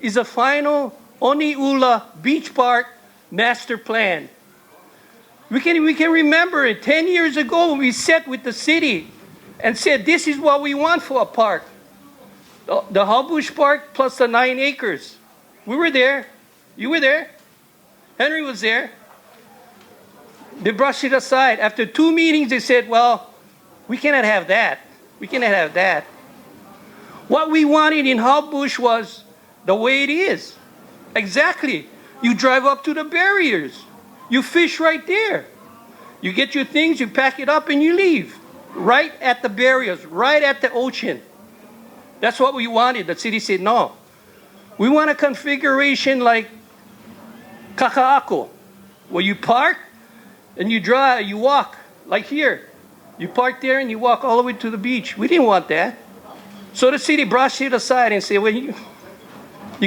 Speaker 4: is a final Honouliuli Beach Park master plan. We can remember it 10 years ago when we sat with the city and said, this is what we want for a park. The Bush Park plus the 9 acres. We were there. You were there. Henry was there. They brushed it aside. After 2 meetings, they said, well, we cannot have that. We cannot have that. What we wanted in Bush was the way it is. Exactly. You drive up to the barriers. You fish right there. You get your things, you pack it up, and you leave. Right at the barriers, right at the ocean. That's what we wanted. The city said, no. We want a configuration like Kaka'ako, where you park and you drive, you walk, like here. You park there and you walk all the way to the beach. We didn't want that. So the city brushed it aside and said, well, you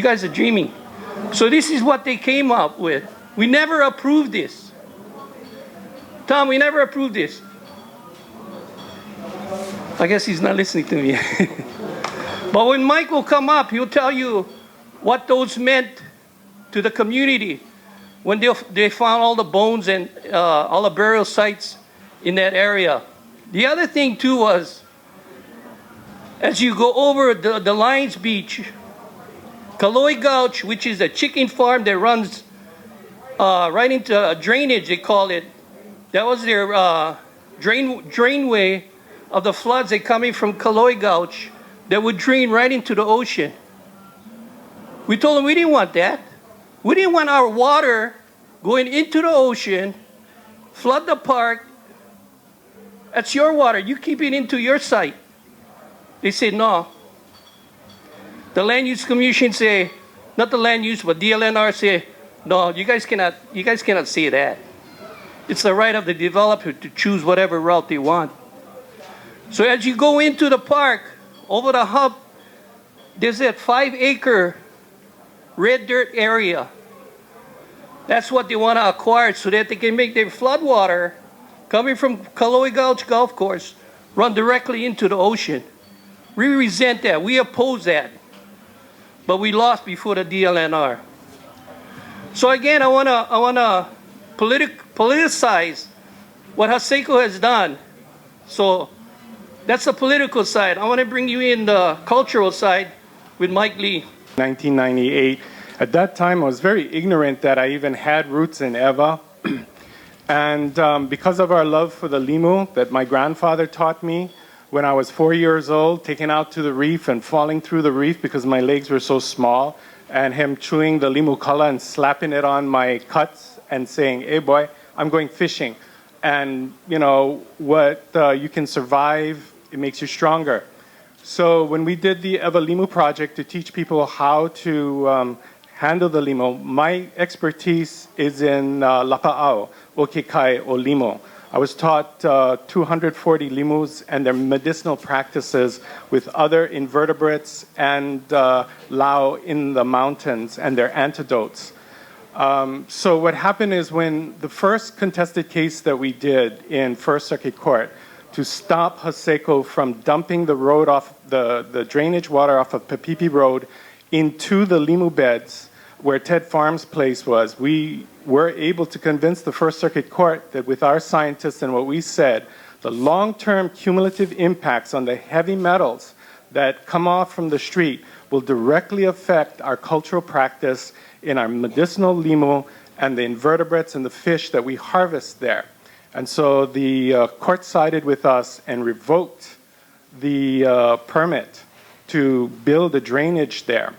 Speaker 4: guys are dreaming. So this is what they came up with. We never approved this. Tom, we never approved this. I guess he's not listening to me. But when Mike will come up, he'll tell you what those meant to the community when they found all the bones and all the burial sites in that area. The other thing too was, as you go over the Lions Beach, Kaloi Gulch, which is a chicken farm that runs right into a drainage, they call it. That was their drainway of the floods that coming from Kaloi Gulch that would drain right into the ocean. We told them we didn't want that. We didn't want our water going into the ocean, flood the park. That's your water. You keep it into your site. They said no. The Land Use Commission say, not the Land Use, but DLNR say, no, you guys cannot say that. It's the right of the developer to choose whatever route they want. So as you go into the park, over the hub, there's that 5-acre red dirt area. That's what they want to acquire so that they can make their flood water coming from Kaloe Gulch Golf Course run directly into the ocean. We resent that. We oppose that. But we lost before the DLNR. So again, I wanna politicize what Haseko has done. So that's the political side. I want to bring you in the cultural side with Mike Lee.
Speaker 10: 1998. At that time, I was very ignorant that I even had roots in Ewa. And because of our love for the limu that my grandfather taught me when I was 4 years old, taken out to the reef and falling through the reef because my legs were so small, and him chewing the limu kala and slapping it on my cuts and saying, "Hey boy, I'm going fishing." And you know, what you can survive, it makes you stronger. So when we did the Ewa Limu project to teach people how to handle the limu, my expertise is in Lapaauokekai or limu. I was taught 240 limus and their medicinal practices with other invertebrates and lao in the mountains and their antidotes. So what happened is when the first contested case that we did in First Circuit Court to stop Haseko from dumping the road off the drainage water off of Papipi Road into the limu beds where Ted Farm's place was, we were able to convince the First Circuit Court that with our scientists and what we said, the long-term cumulative impacts on the heavy metals that come off from the street will directly affect our cultural practice in our medicinal limu and the invertebrates and the fish that we harvest there. And so the court sided with us and revoked the permit to build a drainage there.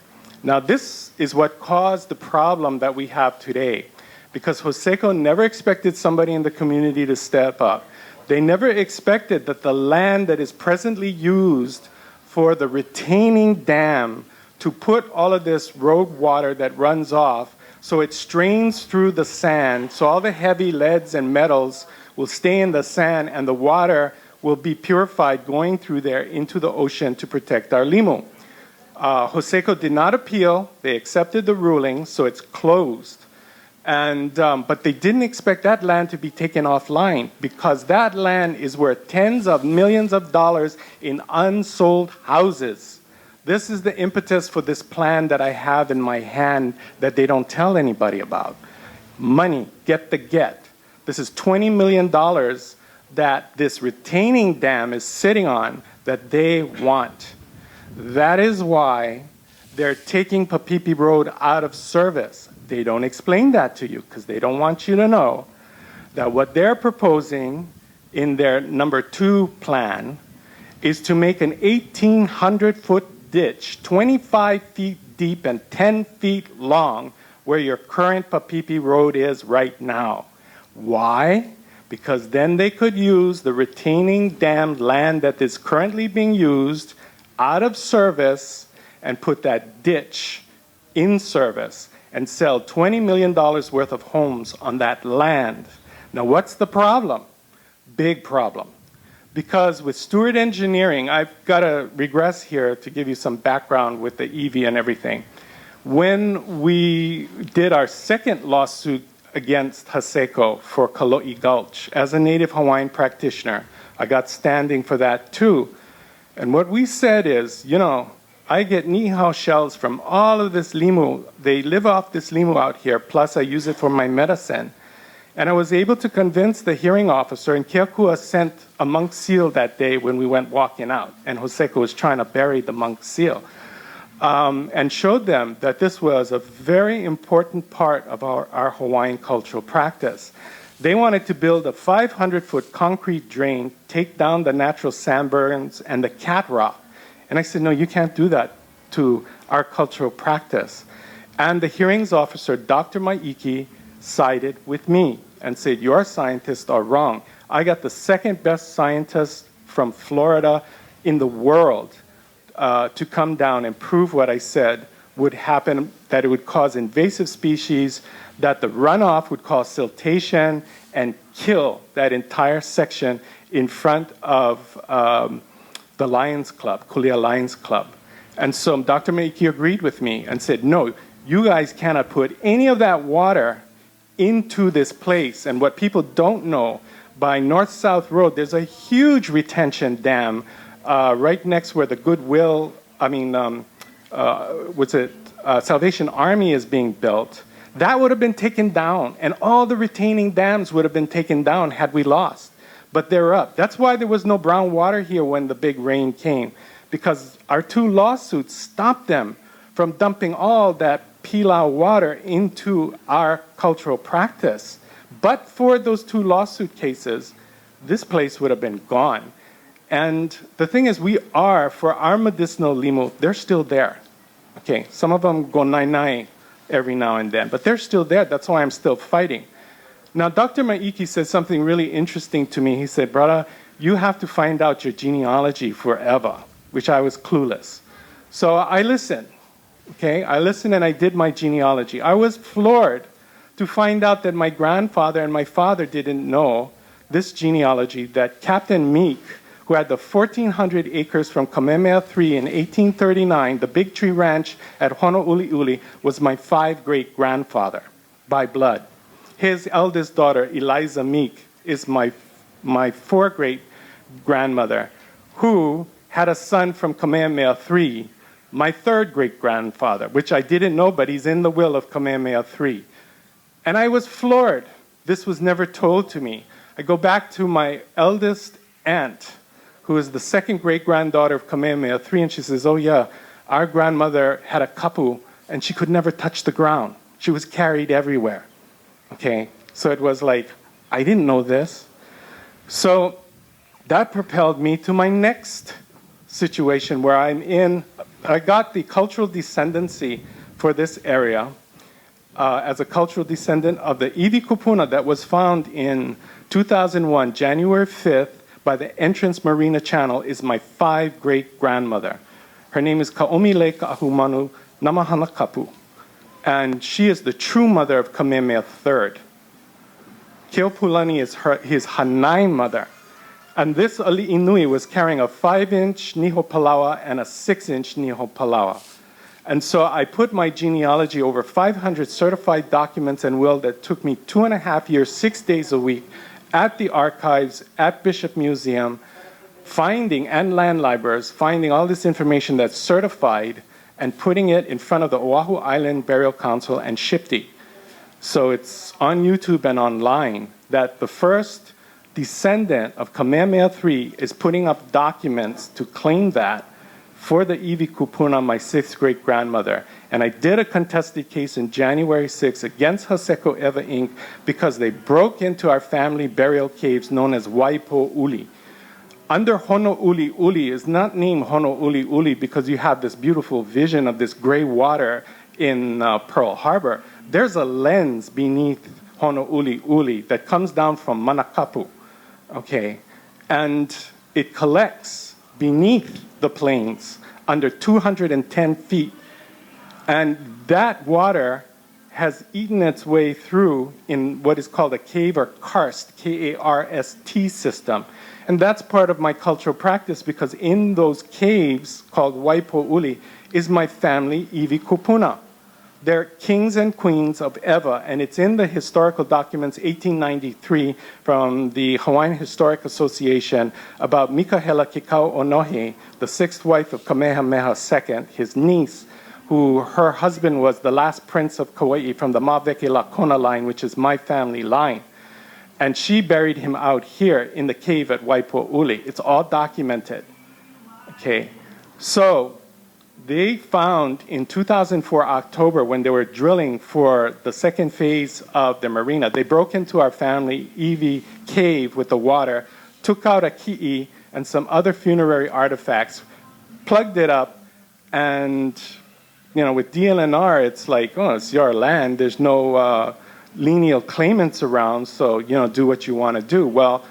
Speaker 10: Now this is what caused the problem that we have today, because Haseko never expected somebody in the community to step up. They never expected that the land that is presently used for the retaining dam to put all of this road water that runs off, so it strains through the sand, so all the heavy leads and metals will stay in the sand and the water will be purified going through there into the ocean to protect our limu. Haseko did not appeal. They accepted the ruling, so it's closed. And, but they didn't expect that land to be taken offline because that land is worth tens of millions of dollars in unsold houses. This is the impetus for this plan that I have in my hand that they don't tell anybody about. Money, get the get. This is $20 million that this retaining dam is sitting on that they want. That is why they're taking Papipi Road out of service. They don't explain that to you because they don't want you to know that what they're proposing in their number 2 plan is to make an 1,800-foot ditch, 25 feet deep and 10 feet long, where your current Papipi Road is right now. Why? Because then they could use the retaining dam land that is currently being used out of service and put that ditch in service and sell $20 million worth of homes on that land. Now, what's the problem? Big problem. Because with Stewart Engineering, I've got to regress here to give you some background with the EV and everything. When we did our second lawsuit against Haseko for Kalo'i Gulch, as a Native Hawaiian practitioner, I got standing for that too. And what we said is, you know, I get nihao shells from all of this limu. They live off this limu out here, plus I use it for my medicine. And I was able to convince the hearing officer, and Keakua sent a monk seal that day when we went walking out, and Haseko was trying to bury the monk seal, and showed them that this was a very important part of our Hawaiian cultural practice. They wanted to build a 500-foot concrete drain, take down the natural sandburns and the cat rock. And I said, no, you can't do that to our cultural practice. And the hearings officer, Dr. Maiki, sided with me and said, your scientists are wrong. I got the second best scientist from Florida in the world to come down and prove what I said would happen, that it would cause invasive species, that the runoff would cause siltation and kill that entire section in front of the Lions Club, Kulia Lions Club. And so Dr. Maiki agreed with me and said, no, you guys cannot put any of that water into this place. And what people don't know, by North-South Road, there's a huge retention dam right next where the Salvation Army is being built. That would have been taken down, and all the retaining dams would have been taken down had we lost. But they're up. That's why there was no brown water here when the big rain came, because our 2 lawsuits stopped them from dumping all that pilau water into our cultural practice. But for those 2 lawsuit cases, this place would have been gone. And the thing is, for our medicinal limu, they're still there. Okay, some of them go nai-nai every now and then, but they're still there. That's why I'm still fighting. Now, Dr. Maiki said something really interesting to me. He said, brother, you have to find out your genealogy for Ewa, which I was clueless. So I listened, okay? I listened and I did my genealogy. I was floored to find out that my grandfather and my father didn't know this genealogy, that Captain Meek, who had the 1,400 acres from Kamehameha III in 1839, the Big Tree Ranch at Honouliuli, was my 5 great-grandfather by blood. His eldest daughter, Eliza Meek, is my 4 great-grandmother, who had a son from Kamehameha III, my 3rd great-grandfather, which I didn't know, but he's in the will of Kamehameha III. And I was floored. This was never told to me. I go back to my eldest aunt, who is the 2nd great-granddaughter of Kamehameha III, and she says, oh yeah, our grandmother had a kapu, and she could never touch the ground. She was carried everywhere. Okay, so it was like, I didn't know this. So that propelled me to my next situation where I got the cultural descendancy for this area as a cultural descendant of the Iwi Kupuna that was found in 2001, January 5th, by the entrance Marina Channel, is my 5 great-grandmother. Her name is Kaomile Ahumanu Namahanakapu. And she is the true mother of Kamehameha III. Keopulani is his Hanai mother. And this Ali'inui was carrying a 5-inch Niho Palawa and a 6-inch Niho Palawa. And so I put my genealogy over 500 certified documents and will that took me 2.5 years, 6 days a week, at the archives, at Bishop Museum, finding, and land libraries, finding all this information that's certified and putting it in front of the Oahu Island Burial Council and SHPTI. So it's on YouTube and online that the first descendant of Kamehameha III is putting up documents to claim that for the Iwi Kupuna, my 6th great-grandmother. And I did a contested case in January 6 against Haseko Ewa Inc. because they broke into our family burial caves known as Waipouli. Under Honouliuli is not named Honouliuli because you have this beautiful vision of this gray water in Pearl Harbor. There's a lens beneath Honouliuli that comes down from Manakapu, okay? And it collects beneath the plains under 210 feet. And that water has eaten its way through in what is called a cave or karst, K-A-R-S-T system. And that's part of my cultural practice because in those caves called Waipouli is my family Iwi Kupuna. They're kings and queens of Ewa, and it's in the historical documents 1893 from the Hawaiian Historic Association about Mikahela Kikau Onohe, the 6th wife of Kamehameha II, his niece, who her husband was the last prince of Kauai from the Maweke Lakona line, which is my family line. And she buried him out here in the cave at Waipouli. It's all documented. Okay, so they found in 2004 October when they were drilling for the 2nd phase of the marina, they broke into our family Iwi cave with the water, took out a ki'i and some other funerary artifacts, plugged it up, and with DLNR, it's like, oh, it's your land. There's no lineal claimants around, so, do what you want to do. Well,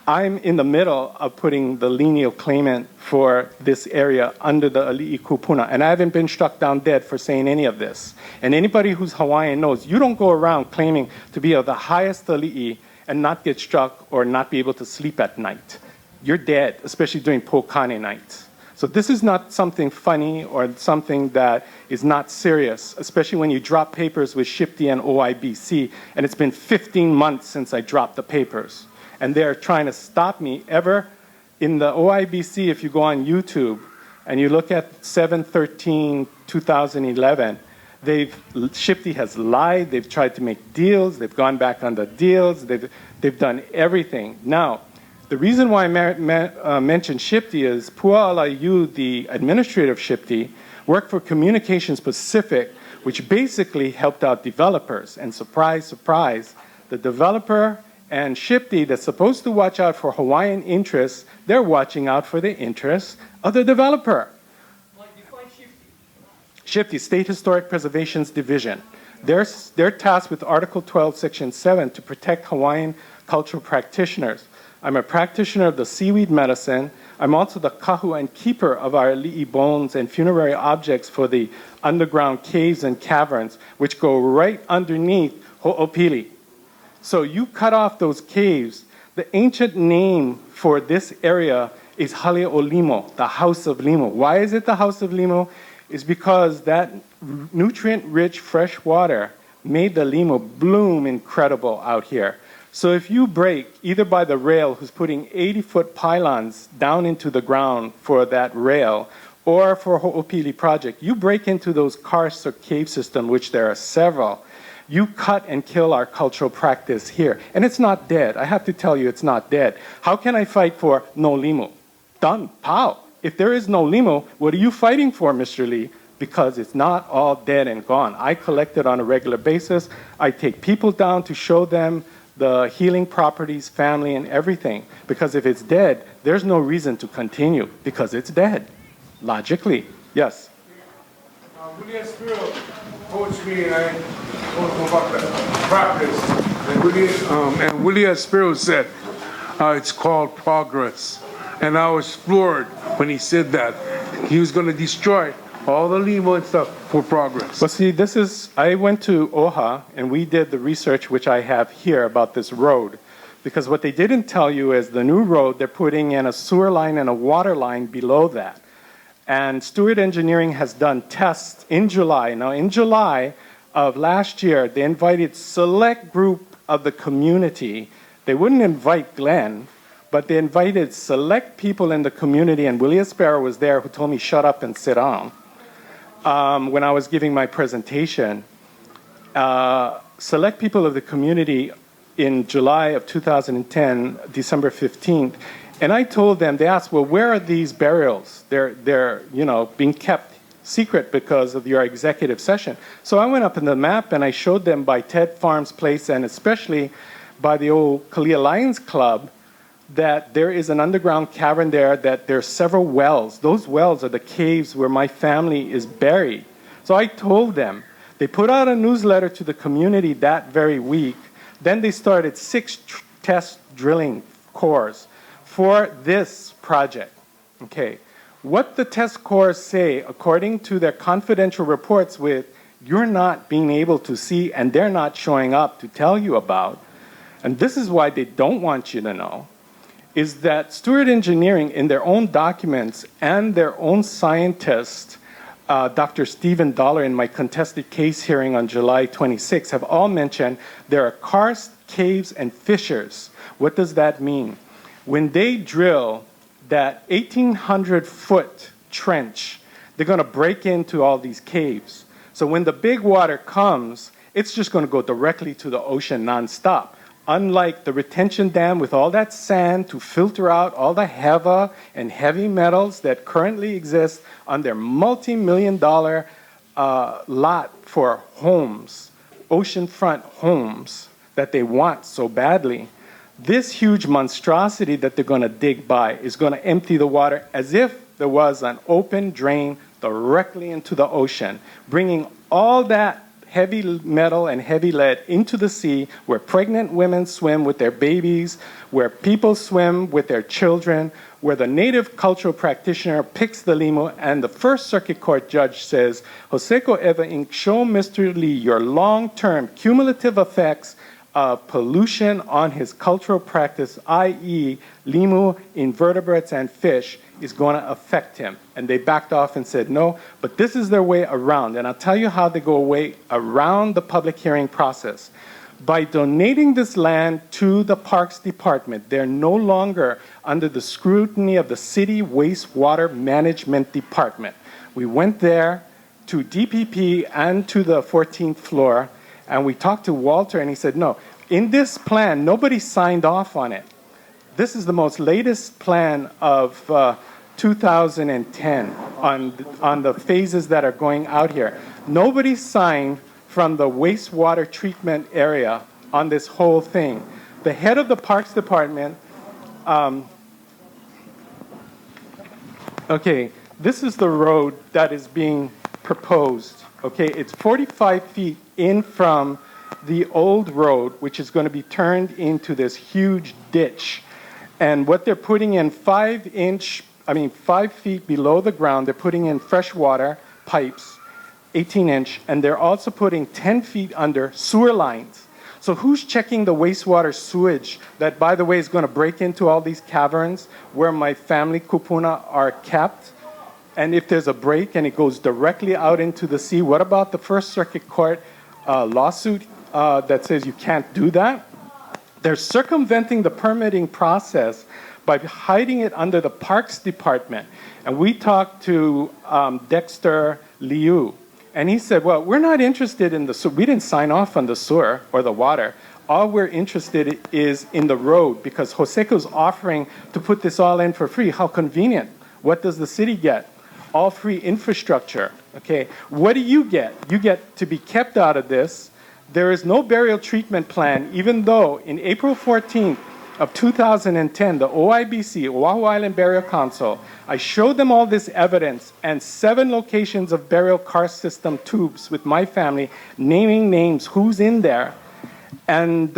Speaker 10: I'm in the middle of putting the lineal claimant for this area under the Ali'i Kupuna, and I haven't been struck down dead for saying any of this. And anybody who's Hawaiian knows you don't go around claiming to be of the highest Ali'i and not get struck or not be able to sleep at night. You're dead, especially during Pokane nights. So this is not something funny or something that is not serious, especially when you drop papers with SHPD and OIBC, and it's been 15 months since I dropped the papers. And they're trying to stop me ever. In the OIBC, if you go on YouTube and you look at 7/13/2011, SHPD has lied, they've tried to make deals, they've gone back on the deals, they've done everything. Now, the reason why I mentioned SHPD is Pua'alaiu, the administrative SHPD, worked for Communications Pacific, which basically helped out developers. And surprise, surprise, the developer and SHPD that's supposed to watch out for Hawaiian interests, they're watching out for the interests of the developer. SHPD, State Historic Preservations Division. They're tasked with Article 12, Section 7 to protect Hawaiian cultural practitioners. I'm a practitioner of the seaweed medicine. I'm also the kahu and keeper of our li'i bones and funerary objects for the underground caves and caverns, which go right underneath Ho'opili. So you cut off those caves. The ancient name for this area is Hale'olimo, the House of Limo. Why is it the House of Limo? It's because that nutrient-rich fresh water made the limo bloom incredible out here. So if you break, either by the rail who's putting 80-foot pylons down into the ground for that rail, or for Ho'opili project, you break into those karst or cave system, which there are several, you cut and kill our cultural practice here. And it's not dead. I have to tell you, it's not dead. How can I fight for no limo? Done. Pow. If there is no limo, what are you fighting for, Mr. Lee? Because it's not all dead and gone. I collect it on a regular basis. I take people down to show them the healing properties, family, and everything. Because if it's dead, there's no reason to continue, because it's dead, logically. Yes?
Speaker 1: William Spiro coached me, and I told him about the practice. And William Spiro said, it's called progress. And I was floored when he said that. He was going to destroy all the limo and stuff for progress.
Speaker 10: Well, see, I went to Oha, and we did the research, which I have here, about this road. Because what they didn't tell you is the new road, they're putting in a sewer line and a water line below that. And Stewart Engineering has done tests in July. Now, in July of last year, they invited select group of the community. They wouldn't invite Glenn, but they invited select people in the community, and Willie Sparrow was there, who told me, shut up and sit down. When I was giving my presentation, select people of the community in July of 2010, December 15th, and I told them, they asked, well, where are these burials? They're being kept secret because of your executive session. So I went up in the map and I showed them by Ted Farms Place, and especially by the old Kalia Lions Club, that there is an underground cavern there, that there are several wells. Those wells are the caves where my family is buried. So I told them. They put out a newsletter to the community that very week. Then they started 6 test drilling cores for this project. Okay. What the test cores say, according to their confidential reports with you're not being able to see and they're not showing up to tell you about, and this is why they don't want you to know, is that Stewart Engineering, in their own documents and their own scientist, Dr. Stephen Dollar, in my contested case hearing on July 26, have all mentioned there are karst, caves, and fissures. What does that mean? When they drill that 1,800-foot trench, they're going to break into all these caves. So when the big water comes, it's just going to go directly to the ocean nonstop. Unlike the retention dam with all that sand to filter out all the HEVA and heavy metals that currently exist on their multi-million-dollar lot for homes, oceanfront homes that they want so badly, this huge monstrosity that they're going to dig by is going to empty the water as if there was an open drain directly into the ocean, bringing all that heavy metal and heavy lead into the sea, where pregnant women swim with their babies, where people swim with their children, where the native cultural practitioner picks the limo, and the First Circuit Court judge says, Joseko Ewa Inc., show Mr. Lee your long-term cumulative effects of pollution on his cultural practice, i.e. limu, invertebrates, and fish, is going to affect him. And they backed off and said no, but this is their way around. And I'll tell you how they go away around the public hearing process. By donating this land to the Parks Department, they're no longer under the scrutiny of the City Wastewater Management Department. We went there to DPP and to the 14th floor, and we talked to Walter, and he said, no, in this plan, nobody signed off on it. This is the most latest plan of 2010 on the phases that are going out here. Nobody signed from the wastewater treatment area on this whole thing. The head of the Parks Department, okay, this is the road that is being proposed. Okay, it's 45 feet in from the old road, which is going to be turned into this huge ditch. And what they're putting in 5 feet below the ground, they're putting in freshwater pipes, 18-inch, and they're also putting 10 feet under sewer lines. So who's checking the wastewater sewage that, by the way, is going to break into all these caverns where my family kupuna are kept? And if there's a break and it goes directly out into the sea, what about the First Circuit Court lawsuit that says you can't do that? They're circumventing the permitting process by hiding it under the Parks Department. And we talked to Dexter Liu, and he said, well, we're not interested in the sewer. We didn't sign off on the sewer or the water. All we're interested is in the road, because Joseco's offering to put this all in for free. How convenient. What does the city get? All free infrastructure. Okay. What do you get? You get to be kept out of this. There is no burial treatment plan, even though in April 14th of 2010, the OIBC, Oahu Island Burial Council, I showed them all this evidence and 7 locations of burial karst system tubes with my family, naming names, who's in there. And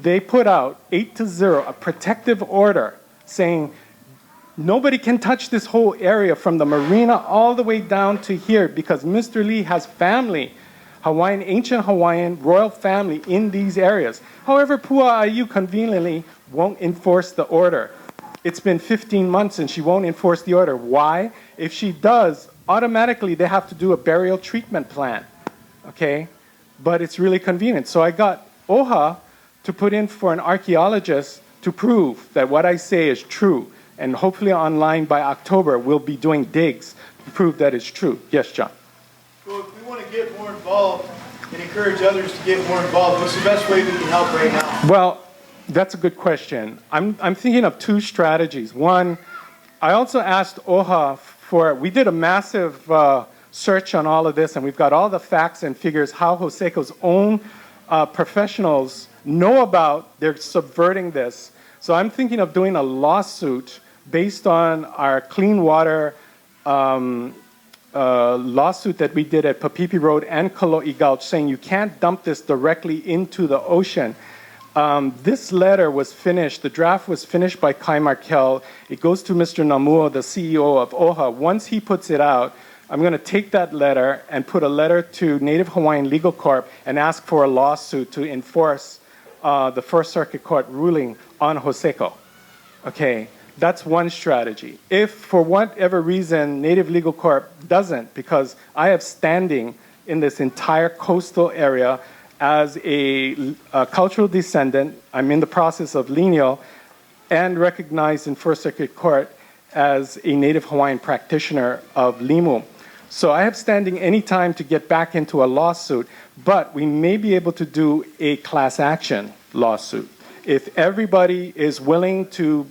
Speaker 10: they put out 8-0, a protective order saying nobody can touch this whole area from the marina all the way down to here, because Mr. Lee has family, Hawaiian, ancient Hawaiian royal family in these areas. However, Pua'aiu conveniently won't enforce the order. It's been 15 months and she won't enforce the order. Why? If she does, automatically they have to do a burial treatment plan. Okay? But it's really convenient. So I got OHA to put in for an archaeologist to prove that what I say is true. And hopefully online by October, we'll be doing digs to prove that it's true. Yes, John?
Speaker 8: So if we want to get more involved and encourage others to get more involved, what's the best way we can help right now?
Speaker 10: Well, that's a good question. I'm thinking of 2 strategies. One, I also asked OHA we did a massive search on all of this, and we've got all the facts and figures how Joseco's own professionals know about they're subverting this. So I'm thinking of doing a lawsuit based on our clean water lawsuit that we did at Papipi Road and Kalo'i Gulch, saying you can't dump this directly into the ocean. This letter was finished, the draft was finished by Kai Markel. It goes to Mr. Namuo, the CEO of OHA. Once he puts it out, I'm going to take that letter and put a letter to Native Hawaiian Legal Corp and ask for a lawsuit to enforce the First Circuit Court ruling on Joseco. Okay. That's one strategy. If for whatever reason Native Legal Corp doesn't, because I have standing in this entire coastal area as a cultural descendant, I'm in the process of lineal, and recognized in First Circuit Court as a Native Hawaiian practitioner of limu. So I have standing anytime to get back into a lawsuit, but we may be able to do a class action lawsuit. If everybody is willing to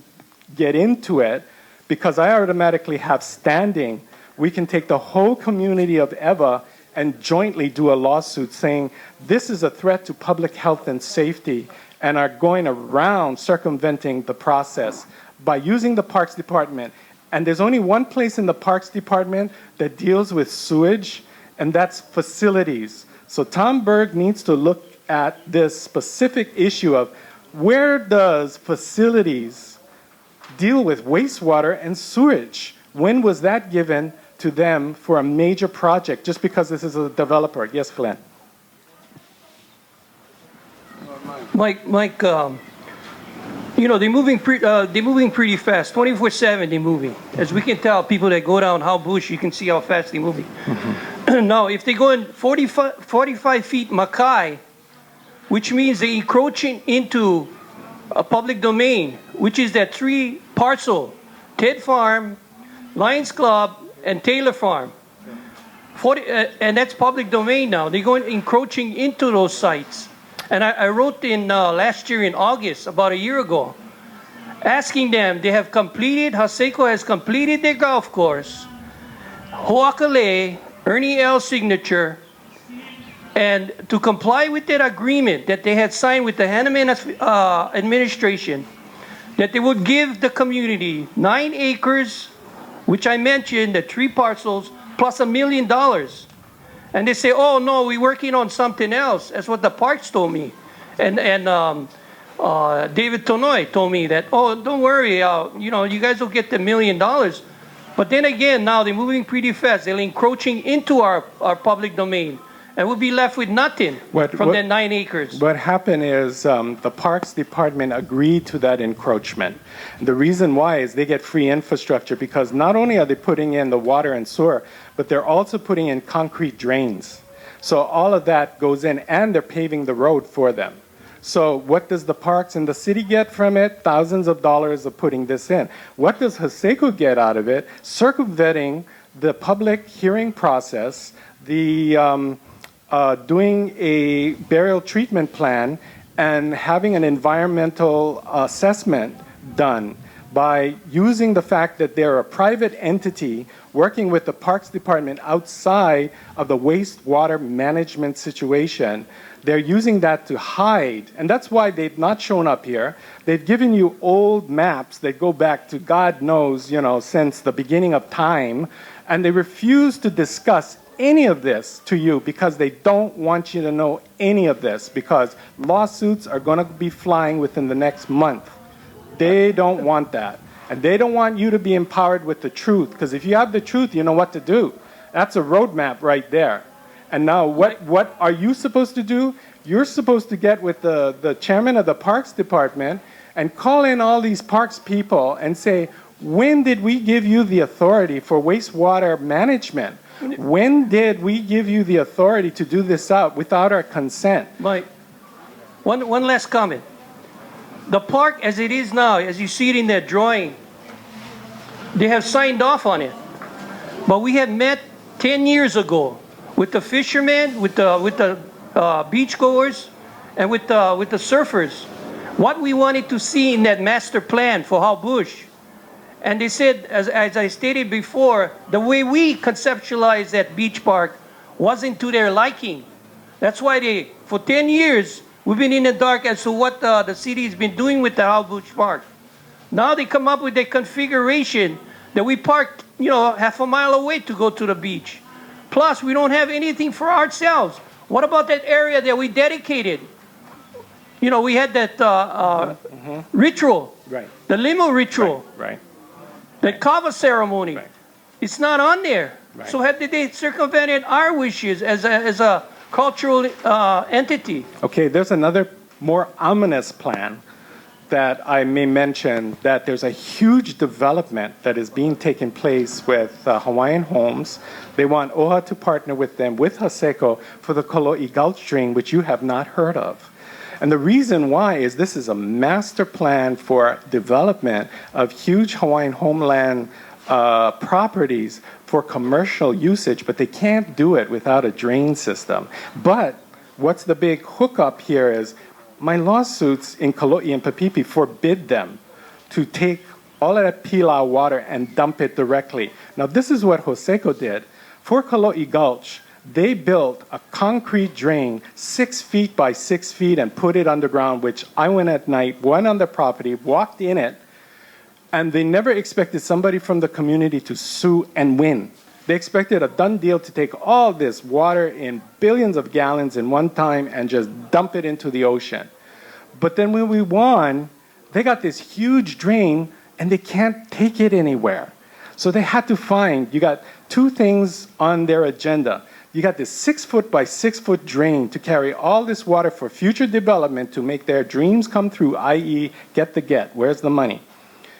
Speaker 10: get into it, because I automatically have standing, we can take the whole community of Ewa and jointly do a lawsuit saying this is a threat to public health and safety, and are going around circumventing the process by using the Parks Department. And there's only one place in the Parks Department that deals with sewage, and that's facilities. So Tom Berg needs to look at this specific issue of where does facilities deal with wastewater and sewage? When was that given to them for a major project just because this is a developer? Yes, Glenn.
Speaker 4: Mike, you know, they're moving pretty fast. 24/7 they're moving. As we can tell, people that go down How Bush, you can see how fast they're moving. Now, if they go in 45 feet Mackay, which means they're encroaching into a public domain, which is that 3 parcel, Ted Farm, Lions Club, and Taylor Farm. And that's public domain now. They're going encroaching into those sites. And I wrote in last year in August, about a year ago, asking them, they have completed, Haseko has completed their golf course, Ho'akale, Ernie L. signature, and to comply with that agreement that they had signed with the Hanneman administration, that they would give the community 9 acres, which I mentioned, the 3 parcels, plus $1 million. And they say, oh no, we're working on something else. That's what the parks told me. And David Tonoy told me that, oh, don't worry, you know, you guys will get the $1 million. But then again, now they're moving pretty fast. They're encroaching into our public domain. And we'll be left with nothing from that 9 acres.
Speaker 10: What happened is the Parks Department agreed to that encroachment. The reason why is they get free infrastructure because not only are they putting in the water and sewer, but they're also putting in concrete drains. So all of that goes in and they're paving the road for them. So what does the parks and the city get from it? Thousands of dollars of putting this in. What does Haseko get out of it? Circumventing the public hearing process, the doing a burial treatment plan and having an environmental assessment done by using the fact that they're a private entity working with the Parks Department outside of the wastewater management situation. They're using that to hide, and that's why they've not shown up here. They've given you old maps that go back to God knows, you know, since the beginning of time, and they refuse to discuss any of this to you because they don't want you to know any of this because lawsuits are going to be flying within the next month. They don't want that. And they don't want you to be empowered with the truth because if you have the truth, you know what to do. That's a roadmap right there. And now what are you supposed to do? You're supposed to get with the chairman of the Parks Department and call in all these parks people and say, when did we give you the authority for wastewater management? When did we give you the authority to do this out without our consent?
Speaker 4: Mike, one last comment. The park as it is now, as you see it in that drawing, they have signed off on it. But we had met 10 years ago with the fishermen, with the beachgoers, and with the surfers, what we wanted to see in that master plan for How Bush. And they said, as I stated before, the way we conceptualized that beach park wasn't to their liking. That's why for 10 years, we've been in the dark as to what the city has been doing with the How Bush Park. Now they come up with a configuration that we park, you know, half a mile away to go to the beach. Plus, we don't have anything for ourselves. What about that area that we dedicated? You know, we had that ritual,
Speaker 10: right? The
Speaker 4: limo ritual,
Speaker 10: right?
Speaker 4: That kava ceremony. Right. It's not on there. Right. So how did they circumvent our wishes as a cultural entity? Okay,
Speaker 10: there's another more ominous plan that I may mention, that there's a huge development that is being taken place with Hawaiian Homes. They want OHA to partner with them, with Haseko, for the Kolo'i Gulch Drain, which you have not heard of. And the reason why is this is a master plan for development of huge Hawaiian homeland properties for commercial usage, but they can't do it without a drain system. But what's the big hookup here is my lawsuits in Kalo'i and Papipi forbid them to take all of that Pilau water and dump it directly. Now this is what Haseko did. For Kalo'i Gulch, they built a concrete drain 6 feet by 6 feet and put it underground, which I went at night, went on the property, walked in it, and they never expected somebody from the community to sue and win. They expected a done deal to take all this water in billions of gallons in one time and just dump it into the ocean. But then when we won, they got this huge drain and they can't take it anywhere. So they had to find, you got two things on their agenda. You got this 6-foot by 6-foot drain to carry all this water for future development to make their dreams come through, i.e. get the get. Where's the money?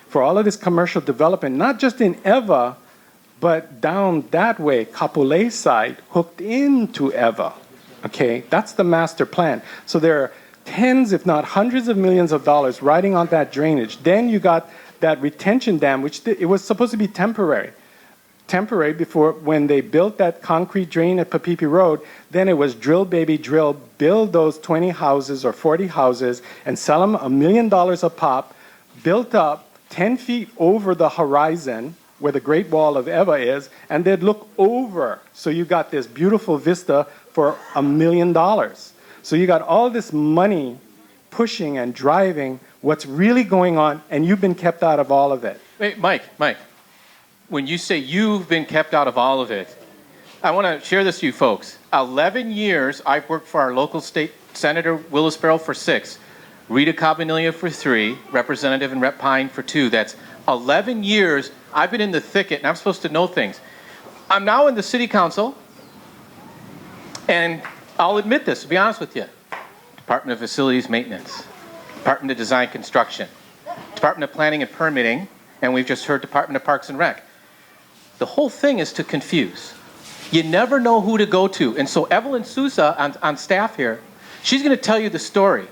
Speaker 10: For all of this commercial development, not just in Ewa, but down that way, Kapolei side, hooked into Ewa. Okay, that's the master plan. So there are tens, if not hundreds of millions of dollars riding on that drainage. Then you got that retention dam, which it was supposed to be temporary. Temporary before, when they built that concrete drain at Papipi Road, then it was drill, baby, drill, build those 20 houses or 40 houses and sell them $1 million a pop, built up 10 feet over the horizon where the Great Wall of Ewa is, and they'd look over. So you got this beautiful vista for $1 million. So you got all this money pushing and driving what's really going on, and you've been kept out of all of it.
Speaker 2: Wait, Mike, when you say you've been kept out of all of it, I want to share this with you folks. 11 years I've worked for our local state senator, Willis Barrell, for 6, Rita Cabanilla for 3, Representative and Rep Pine for 2. That's 11 years I've been in the thicket, and I'm supposed to know things. I'm now in the city council, and I'll admit this, to be honest with you. Department of Facilities Maintenance, Department of Design Construction, Department of Planning and Permitting, and we've just heard Department of Parks and Rec. The whole thing is to confuse. You never know who to go to. And so Evelyn Sousa on staff here, she's going to tell you the story.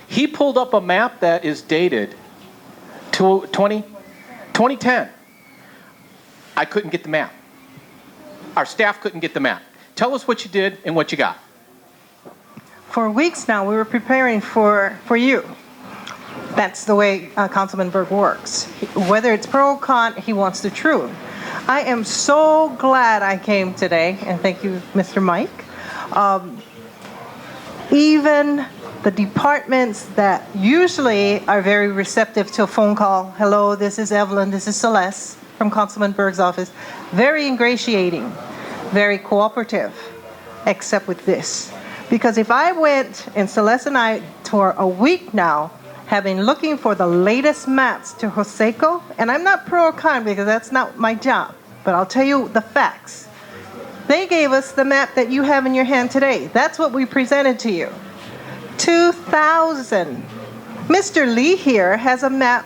Speaker 2: He pulled up a map that is dated to 2010. I couldn't get the map. Our staff couldn't get the map. Tell us what you did and what you got.
Speaker 11: For weeks now, we were preparing for you. That's the way Councilman Berg works. Whether it's pro or con, he wants the truth. I am so glad I came today, and thank you, Mr. Mike. Even the departments that usually are very receptive to a phone call, hello, this is Evelyn, this is Celeste from Councilman Berg's office, very ingratiating, very cooperative, except with this. Because if I went, and Celeste and I, for a week now, have been looking for the latest maps to Joseco, and I'm not pro or con because that's not my job, but I'll tell you the facts. They gave us the map that you have in your hand today. That's what we presented to you. 2000. Mr. Lee here has a map,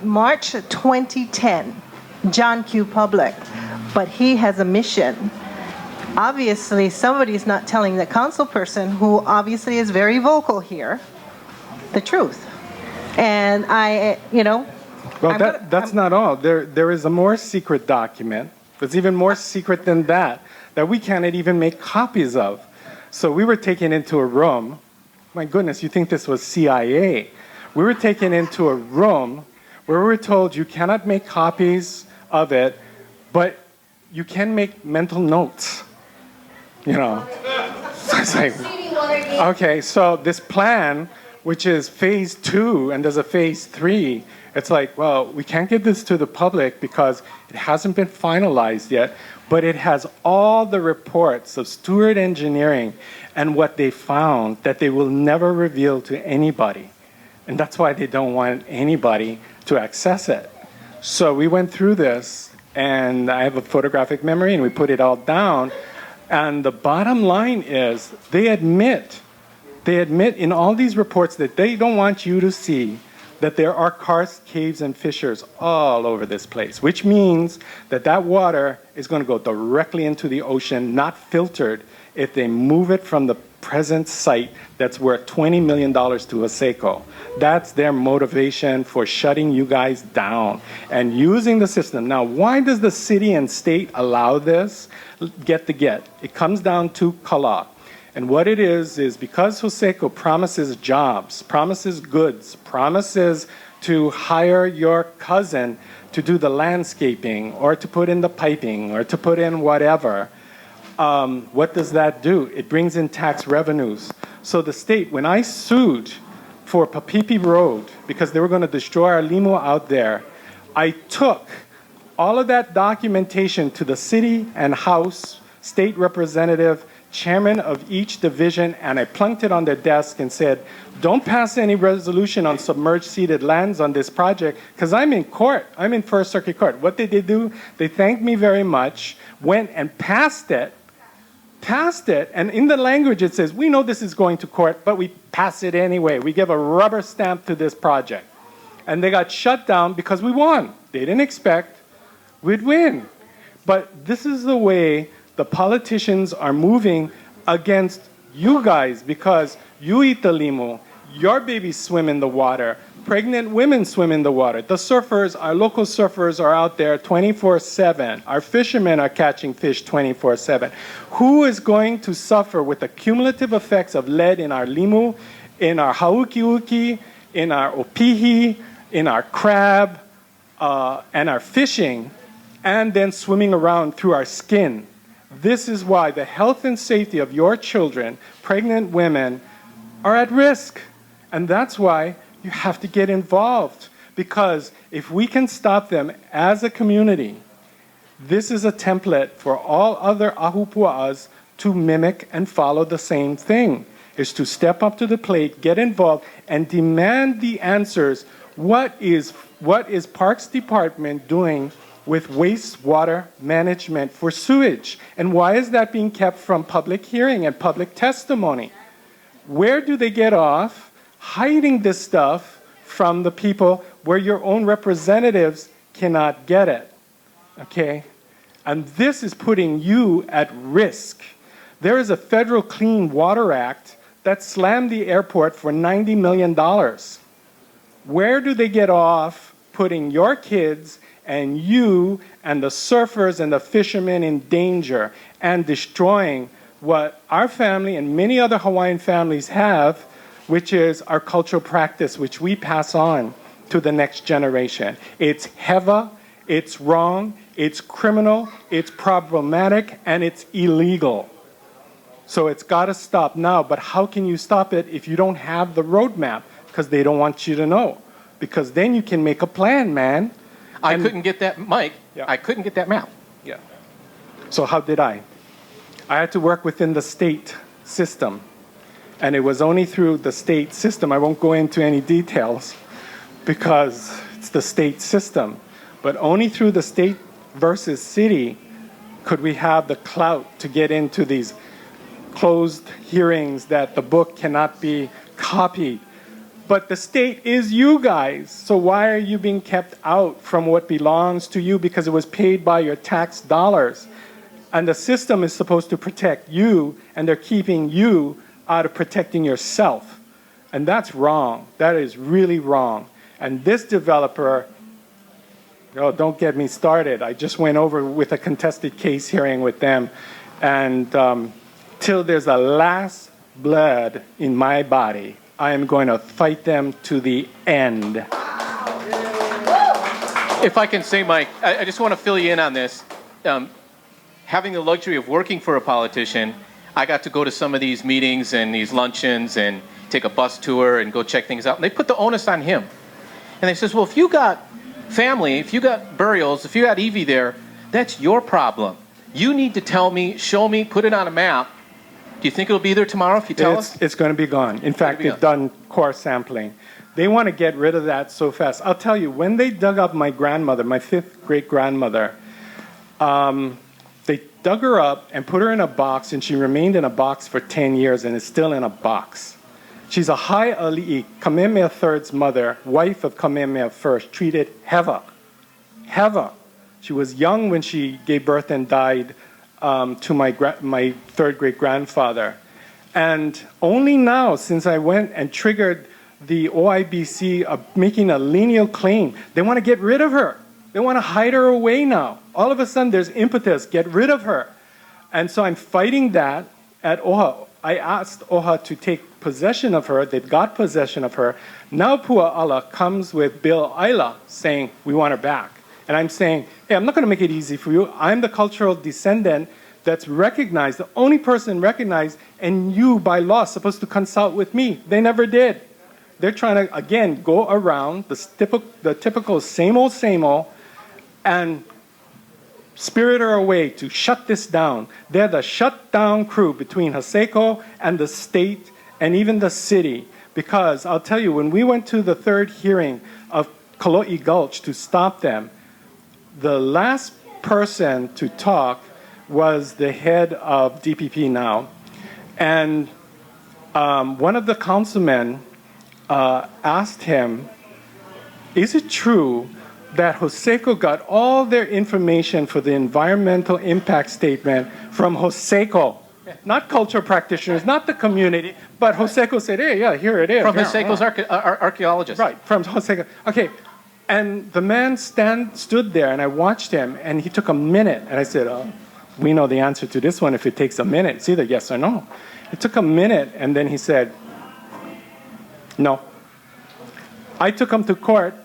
Speaker 11: March 2010, John Q. Public, but he has a mission. Obviously, somebody's not telling the council person, who obviously is very vocal here, the truth. And
Speaker 10: Well, that's not all. There is a more secret document that's even more secret than that we cannot even make copies of. So we were taken into a room. My goodness, you think this was CIA. We were taken into a room where we were told you cannot make copies of it, but you can make mental notes. You know. So it's like, okay, so this plan, which is phase 2, and there's a phase 3, it's like, well, we can't give this to the public because it hasn't been finalized yet, but it has all the reports of Stewart Engineering and what they found that they will never reveal to anybody. And that's why they don't want anybody to access it. So we went through this, and I have a photographic memory, and we put it all down. And the bottom line is they admit in all these reports that they don't want you to see that there are karst, caves, and fissures all over this place, which means that that water is going to go directly into the ocean, not filtered, if they move it from the present site that's worth $20 million to Joseco. That's their motivation for shutting you guys down and using the system. Now, why does the city and state allow this? Get. It comes down to Kala. And what it is because Joseco promises jobs, promises goods, promises to hire your cousin to do the landscaping or to put in the piping or to put in whatever, what does that do? It brings in tax revenues. So the state, when I sued for Papipi Road, because they were going to destroy our limo out there, I took all of that documentation to the city and House, state representative, chairman of each division, and I plunked it on their desk and said, don't pass any resolution on submerged seated lands on this project, because I'm in court. I'm in First Circuit Court. What did they do? They thanked me very much, went and passed it, passed it, and in the language it says, we know this is going to court, but we pass it anyway. We give a rubber stamp to this project. And they got shut down because we won. They didn't expect we'd win. But this is the way the politicians are moving against you guys, because you eat the limu, your babies swim in the water, pregnant women swim in the water. The surfers, our local surfers are out there 24/7. Our fishermen are catching fish 24/7. Who is going to suffer with the cumulative effects of lead in our limu, in our haukiuki, in our opihi, in our crab, and our fishing, and then swimming around through our skin? This is why the health and safety of your children, pregnant women, are at risk. And that's why you have to get involved, because if we can stop them as a community, this is a template for all other ahupua'as to mimic and follow the same thing, is to step up to the plate, get involved, and demand the answers. What is Parks Department doing with wastewater management for sewage? And why is that being kept from public hearing and public testimony? Where do they get off hiding this stuff from the people where your own representatives cannot get it? Okay? And this is putting you at risk. There is a federal Clean Water Act that slammed the airport for $90 million. Where do they get off putting your kids and you and the surfers and the fishermen in danger and destroying what our family and many other Hawaiian families have, which is our cultural practice, which we pass on to the next generation? It's hewa, it's wrong, it's criminal, it's problematic, and it's illegal. So it's got to stop now. But how can you stop it if you don't have the roadmap? Because they don't want you to know. Because then you can make a plan, man.
Speaker 2: I couldn't get that, Mike. Yeah. I couldn't get that map.
Speaker 10: Yeah. So how did I? I had to work within the state system. And it was only through the state system. I won't go into any details because it's the state system. But only through the state versus city could we have the clout to get into these closed hearings that the book cannot be copied. But the state is you guys. So why are you being kept out from what belongs to you? Because it was paid by your tax dollars. And the system is supposed to protect you, and they're keeping you out of protecting yourself. And that's wrong. That is really wrong. And this developer, oh, don't get me started. I just went over with a contested case hearing with them. And till there's a last blood in my body, I am going to fight them to the end.
Speaker 2: If I can say, Mike, I just want to fill you in on this. Having the luxury of working for a politician, I got to go to some of these meetings and these luncheons and take a bus tour and go check things out. And they put the onus on him. And they says, well, if you got family, if you got burials, if you got Evie there, that's your problem. You need to tell me, show me, put it on a map. Do you think it'll be there tomorrow if you tell us?
Speaker 10: It's going to be gone. In fact, they've done core sampling. They want to get rid of that so fast. I'll tell you, when they dug up my grandmother, my fifth great-grandmother, they dug her up and put her in a box, and she remained in a box for 10 years and is still in a box. She's a high ali'i, Kamehameha III's mother, wife of Kamehameha I, treated hewa. Hewa. She was young when she gave birth and died to my third great-grandfather. And only now, since I went and triggered the OIBC of making a lineal claim, they want to get rid of her. They want to hide her away now. All of a sudden, there's impetus, get rid of her. And so I'm fighting that at OHA. I asked OHA to take possession of her. They've got possession of her. Now Pua'ala comes with Bill Ayla saying, we want her back. And I'm saying, hey, I'm not going to make it easy for you. I'm the cultural descendant that's recognized, the only person recognized, and you, by law, supposed to consult with me. They never did. They're trying to, again, go around the typical same old, and spirit her away to shut this down. They're the shutdown crew between Haseko and the state and even the city. Because I'll tell you, when we went to the third hearing of Kalo'i Gulch to stop them, the last person to talk was the head of DPP now. And one of the councilmen asked him, is it true that Hoseko got all their information for the environmental impact statement from Hoseko? Not cultural practitioners, not the community, but Hoseko said, hey, yeah, here it is.
Speaker 2: From
Speaker 10: yeah,
Speaker 2: Hoseko's archaeologist.
Speaker 10: Right, from Hoseko. Okay, and the man stood there, and I watched him, and he took a minute, and I said, we know the answer to this one if it takes a minute. It's either yes or no. It took a minute, and then he said, no. I took him to court.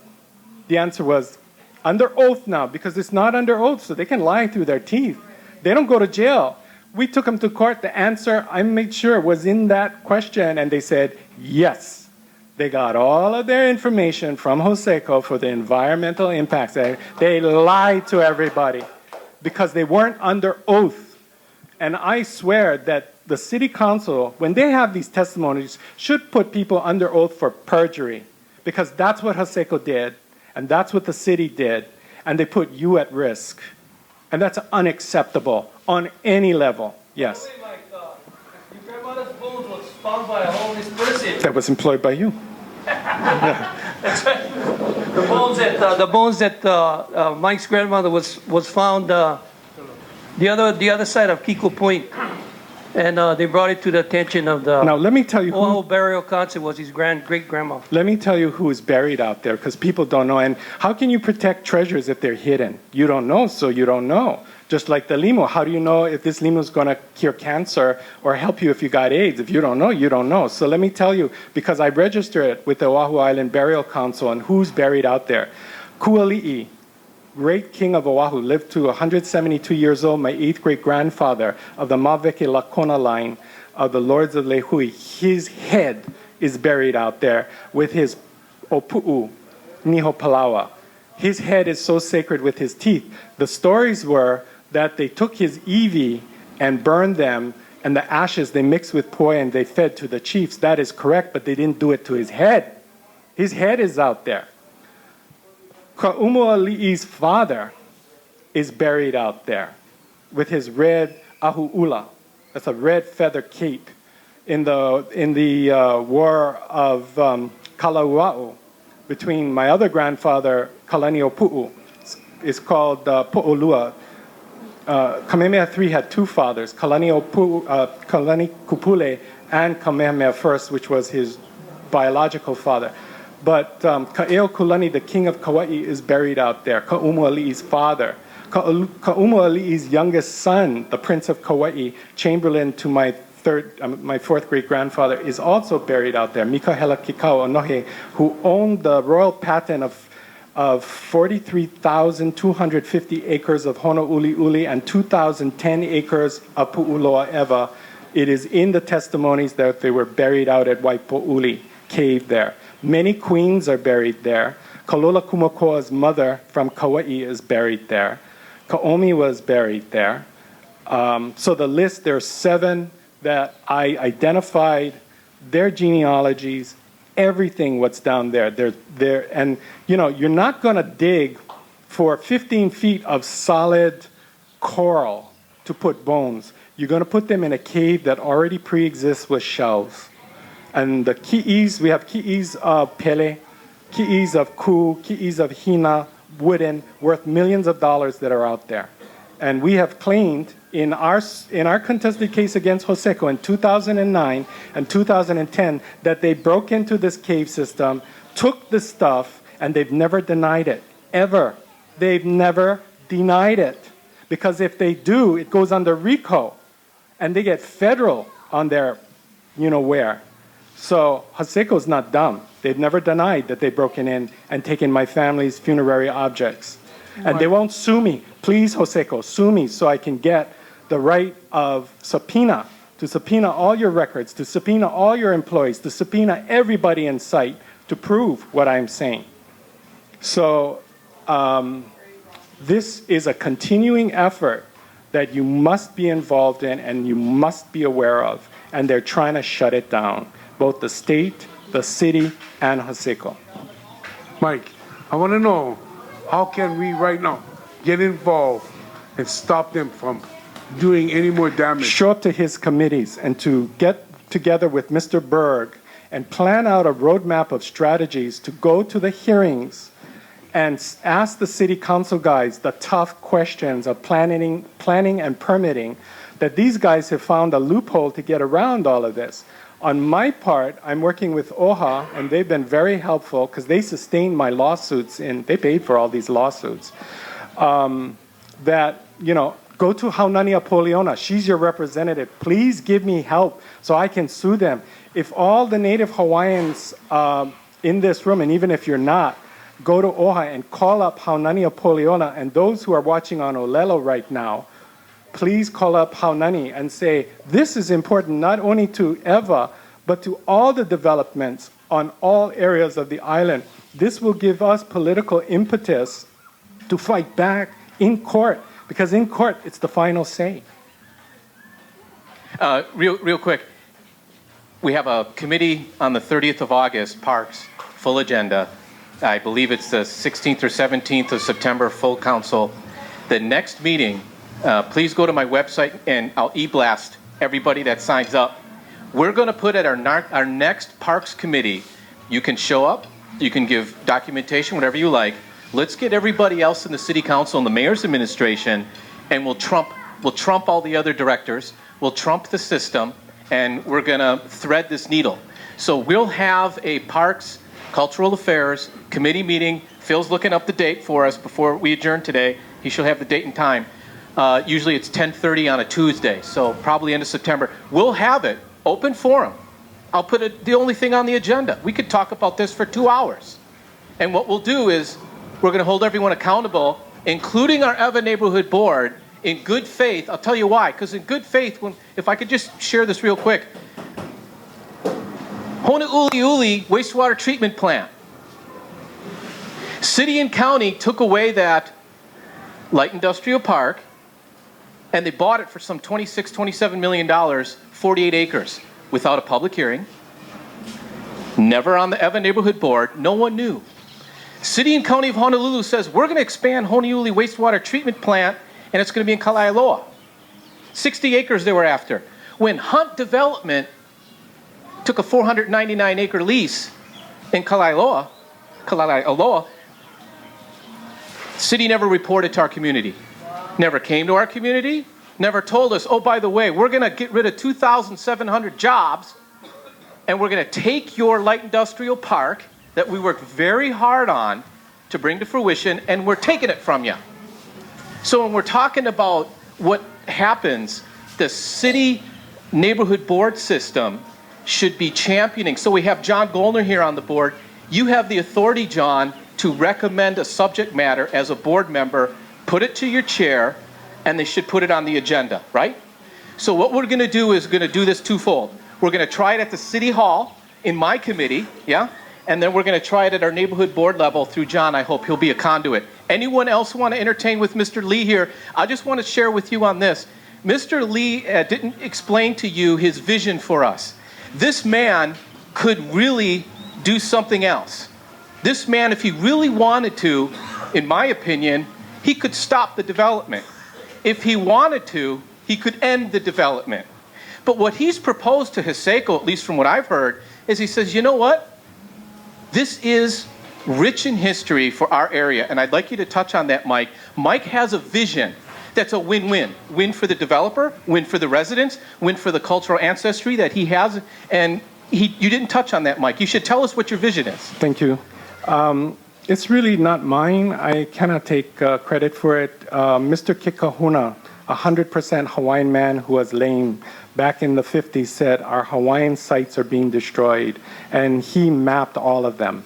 Speaker 10: The answer was, under oath now, because it's not under oath, so they can lie through their teeth. They don't go to jail. We took him to court. The answer, I made sure, was in that question, and they said, yes. They got all of their information from Hoseko for the environmental impacts. They lied to everybody because they weren't under oath. And I swear that the city council, when they have these testimonies, should put people under oath for perjury, because that's what Hoseko did, and that's what the city did, and they put you at risk. And that's unacceptable on any level. Yes.
Speaker 4: Your grandmother's bones was found by a homeless person.
Speaker 10: That was employed by you.
Speaker 4: That's right. The bones that Mike's grandmother was found the other side of Kiko Point, and they brought it to the attention of the.
Speaker 10: Now let me tell you who
Speaker 4: burial concert was his great grandma.
Speaker 10: Let me tell you who is buried out there, because people don't know. And how can you protect treasures if they're hidden? You don't know, so you don't know. Just like the limo, how do you know if this limo is going to cure cancer or help you if you got AIDS? If you don't know, you don't know. So let me tell you, because I registered it with the Oahu Island Burial Council on who's buried out there. Kuali'i, great king of Oahu, lived to 172 years old, my 8th great grandfather of the Maveke Lakona line of the Lords of Lehui. His head is buried out there with his opu'u, Niho Palawa. His head is so sacred with his teeth. The stories were that they took his iwi and burned them, and the ashes they mixed with poi and they fed to the chiefs. That is correct, but they didn't do it to his head. His head is out there. Ka'umuali'i's father is buried out there with his red ahu'ula. That's a red feather cape. In the war of Kalaua'u between my other grandfather, Kalani'opu'u, is called Po'olua. Kamehameha III had two fathers, Kalani'ikupule and Kamehameha I, which was his biological father. But Ka'eo Kulani, the king of Kauai, is buried out there, Ka'umuali'i's father. Ka'umuali'i's youngest son, the prince of Kauai, chamberlain to my fourth great grandfather, is also buried out there, Mikahela Kikau Onohe, who owned the royal patent of 43,250 acres of Honouliuli and 2,010 acres of Pu'uloa Ewa. It is in the testimonies that they were buried out at Waipouli cave there. Many queens are buried there. Kalola Kumukauoha's mother from Kauai is buried there. Kaomi was buried there. So the list, there are 7 that I identified, their genealogies, everything what's down there. And you know, you're not going to dig for 15 feet of solid coral to put bones. You're going to put them in a cave that already pre-exists with shells. And the ki'is, we have ki'is of pele, ki'is of ku, ki'is of hina, wooden, worth millions of dollars that are out there. And we have claimed in our contested case against Hoseko in 2009 and 2010 that they broke into this cave system, took the stuff, and they've never denied it, ever. They've never denied it. Because if they do, it goes under RICO, and they get federal on their, you know where. So Hoseko's not dumb. They've never denied that they've broken in and taken my family's funerary objects. And they won't sue me. Please, Hoseko, sue me so I can get the right of subpoena, to subpoena all your records, to subpoena all your employees, to subpoena everybody in sight to prove what I'm saying. So this is a continuing effort that you must be involved in and you must be aware of. And they're trying to shut it down, both the state, the city, and Hoseko.
Speaker 1: Mike, I want to know, how can we right now get involved and stop them from doing any more damage.
Speaker 10: Show up to his committees and to get together with Mr. Berg and plan out a roadmap of strategies to go to the hearings and ask the city council guys the tough questions of planning and permitting, that these guys have found a loophole to get around all of this. On my part, I'm working with OHA, and they've been very helpful because they sustained my lawsuits, and they paid for all these lawsuits. That, you know, go to Kahunalapaauokekai. She's your representative. Please give me help so I can sue them. If all the Native Hawaiians in this room, and even if you're not, go to OHA and call up Kahunalapaauokekai, and those who are watching on Olelo right now, please call up Haunani and say, this is important not only to Ewa, but to all the developments on all areas of the island. This will give us political impetus to fight back in court, because in court, it's the final say.
Speaker 2: Real quick, we have a committee on the 30th of August, Parks, full agenda. I believe it's the 16th or 17th of September, full council. The next meeting, please go to my website and I'll e-blast everybody that signs up. We're going to put at our next Parks Committee, you can show up, you can give documentation, whatever you like. Let's get everybody else in the City Council and the Mayor's administration, and we'll trump all the other directors, we'll trump the system, and we're going to thread this needle. So we'll have a Parks, Cultural Affairs Committee meeting. Phil's looking up the date for us before we adjourn today. He should have the date and time. Usually it's 10:30 on a Tuesday, so probably end of September. We'll have it, open forum. I'll put the only thing on the agenda. We could talk about this for 2 hours. And what we'll do is we're going to hold everyone accountable, including our Ewa Neighborhood Board, in good faith. I'll tell you why, because in good faith, if I could just share this real quick. Honouliuli wastewater treatment plant. City and county took away that light industrial park, and they bought it for some $26, $27 million, 48 acres, without a public hearing, never on the Ewa Neighborhood Board, no one knew. City and County of Honolulu says, we're going to expand Honouliuli wastewater treatment plant, and it's going to be in Kalailoa. 60 acres they were after. When Hunt Development took a 499-acre lease in Kalailoa, city never reported to our community. Never came to our community, never told us, oh, by the way, we're going to get rid of 2,700 jobs, and we're going to take your light industrial park that we worked very hard on to bring to fruition, and we're taking it from you. So when we're talking about what happens, the city neighborhood board system should be championing. So we have John Goldner here on the board. You have the authority, John, to recommend a subject matter as a board member, put it to your chair, and they should put it on the agenda, right? So what we're going to do is going to do this twofold. We're going to try it at the City Hall in my committee, yeah? And then we're going to try it at our neighborhood board level through John. I hope he'll be a conduit. Anyone else want to entertain with Mr. Lee here? I just want to share with you on this. Mr. Lee didn't explain to you his vision for us. This man could really do something else. This man, if he really wanted to, in my opinion, he could stop the development. If he wanted to, he could end the development. But what he's proposed to Haseko, at least from what I've heard, is he says, you know what? This is rich in history for our area, and I'd like you to touch on that, Mike. Mike has a vision that's a win-win. Win for the developer, win for the residents, win for the cultural ancestry that he has, and you didn't touch on that, Mike. You should tell us what your vision is.
Speaker 10: Thank you. It's really not mine. I cannot take credit for it. Mr. Kikahuna, 100% Hawaiian man who was lame, back in the 50s said our Hawaiian sites are being destroyed, and he mapped all of them.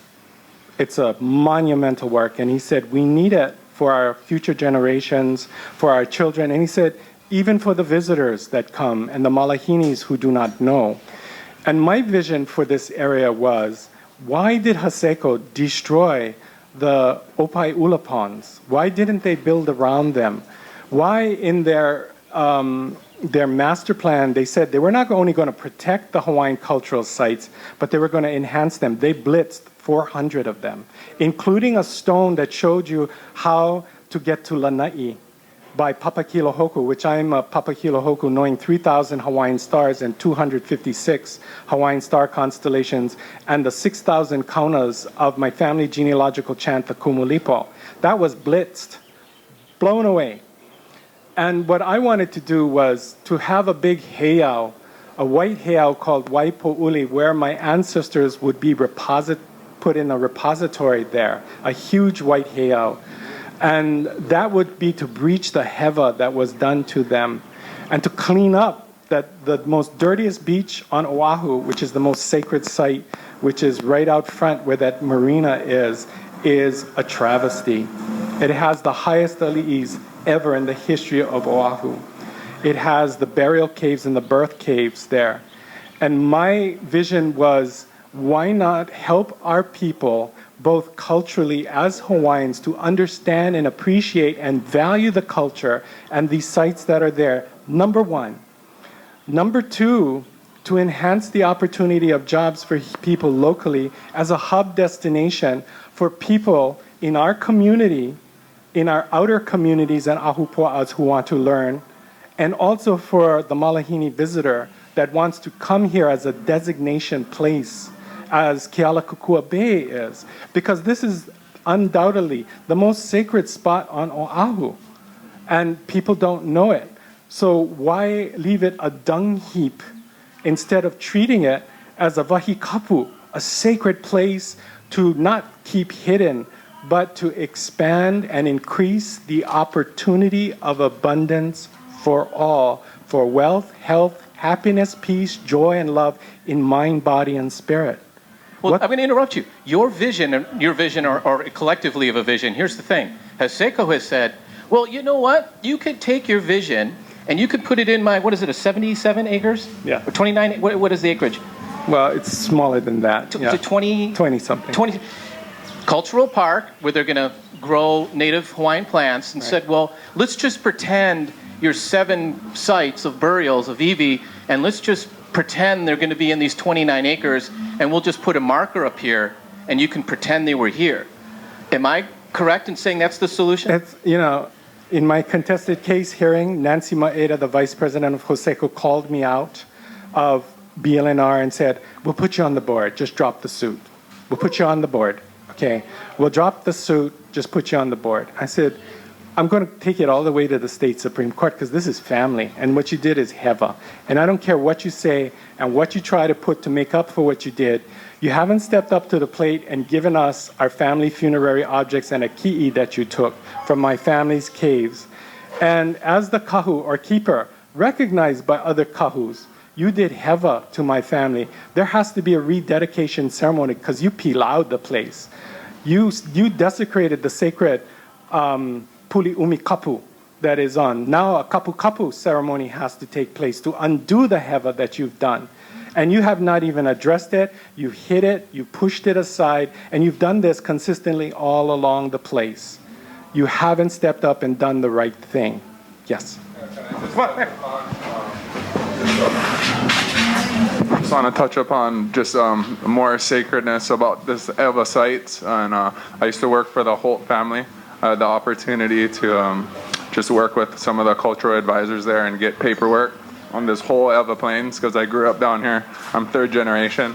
Speaker 10: It's a monumental work, and he said we need it for our future generations, for our children, and he said even for the visitors that come and the Malahinis who do not know. And my vision for this area was, why did Haseko destroy the Opai'ula ponds? Why didn't they build around them? Why in their master plan, they said they were not only going to protect the Hawaiian cultural sites, but they were going to enhance them. They blitzed 400 of them, including a stone that showed you how to get to Lanai by Papakilohoku, which I'm a Papakilohoku, knowing 3,000 Hawaiian stars and 256 Hawaiian star constellations, and the 6,000 kaunas of my family genealogical chant, the Kumulipo. That was blitzed, blown away. And what I wanted to do was to have a big heiau, a white heiau called Waipouli, where my ancestors would be put in a repository there, a huge white heiau. And that would be to breach the heva that was done to them and to clean up that the most dirtiest beach on Oahu, which is the most sacred site, which is right out front where that marina is a travesty. It has the highest ali'is ever in the history of Oahu. It has the burial caves and the birth caves there. And my vision was, why not help our people both culturally as Hawaiians to understand and appreciate and value the culture and these sites that are there, number one. Number two, to enhance the opportunity of jobs for people locally as a hub destination for people in our community, in our outer communities and ahupua'as who want to learn, and also for the Malahini visitor that wants to come here as a designation place, as Kealakekua Bay is, because this is undoubtedly the most sacred spot on Oahu, and people don't know it. So why leave it a dung heap instead of treating it as a wahikapu, a sacred place to not keep hidden, but to expand and increase the opportunity of abundance for all, for wealth, health, happiness, peace, joy, and love in mind, body, and spirit.
Speaker 2: Well, I'm going to interrupt you. Your vision, or collectively of a vision, here's the thing. Haseko has said, well, you know what? You could take your vision and you could put it in my, what is it, a 77 acres?
Speaker 10: Yeah.
Speaker 2: Or 29, what is the acreage?
Speaker 10: Well, it's smaller than that.
Speaker 2: To 20?
Speaker 10: 20-something.
Speaker 2: 20. Cultural park, where they're going to grow native Hawaiian plants, and said, well, let's just pretend your 7 sites of burials of Iwi, and let's just pretend they're going to be in these 29 acres, and we'll just put a marker up here, and you can pretend they were here. Am I correct in saying that's the solution?
Speaker 10: It's, you know, in my contested case hearing, Nancy Maeda, the vice president of Hoseko, called me out of BLNR and said, we'll put you on the board, just drop the suit. We'll put you on the board, okay? We'll drop the suit, just put you on the board. I said, I'm going to take it all the way to the state Supreme Court because this is family, and what you did is heva. And I don't care what you say and what you try to put to make up for what you did. You haven't stepped up to the plate and given us our family funerary objects and a ki'i that you took from my family's caves. And as the kahu, or keeper, recognized by other kahus, you did heva to my family. There has to be a rededication ceremony because you pilau'd the place. You desecrated the sacred Puli Umi Kapu that is on. Now a Kapu Kapu ceremony has to take place to undo the heva that you've done. And you have not even addressed it, you hid it, you pushed it aside, and you've done this consistently all along the place. You haven't stepped up and done the right thing. Yes.
Speaker 9: I just want to touch upon just more sacredness about this Ewa sites. And I used to work for the Holt family. I had the opportunity to just work with some of the cultural advisors there and get paperwork on this whole Ewa Plains because I grew up down here. I'm 3rd generation.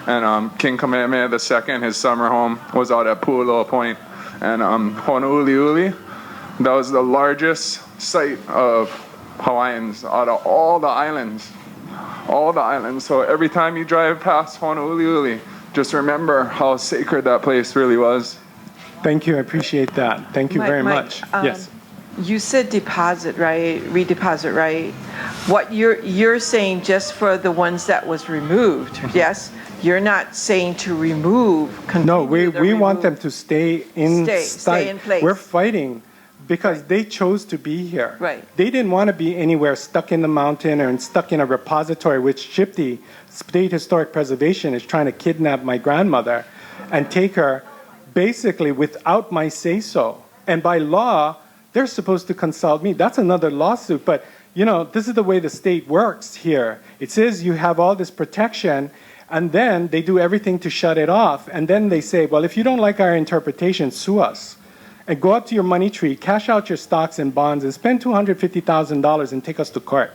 Speaker 9: And King Kamehameha II, his summer home was out at Pu'uloa Point. And Honouliuli, that was the largest site of Hawaiians out of all the islands. All the islands. So every time you drive past Honouliuli, just remember how sacred that place really was.
Speaker 10: Thank you. I appreciate that. Thank you very much. Yes.
Speaker 5: You said deposit, right? Redeposit, right? What you're saying just for the ones that was removed, yes? You're not saying to remove.
Speaker 10: No, we want them to stay in
Speaker 5: place.
Speaker 10: We're fighting because they chose to be here.
Speaker 5: Right.
Speaker 10: They didn't want to be anywhere stuck in the mountain or stuck in a repository, which Shipti, State Historic Preservation, is trying to kidnap my grandmother and take her basically without my say-so. And by law, they're supposed to consult me. That's another lawsuit. But, you know, this is the way the state works here. It says you have all this protection, and then they do everything to shut it off. And then they say, well, if you don't like our interpretation, sue us. and go out to your money tree, cash out your stocks and bonds, and spend $250,000 and take us to court.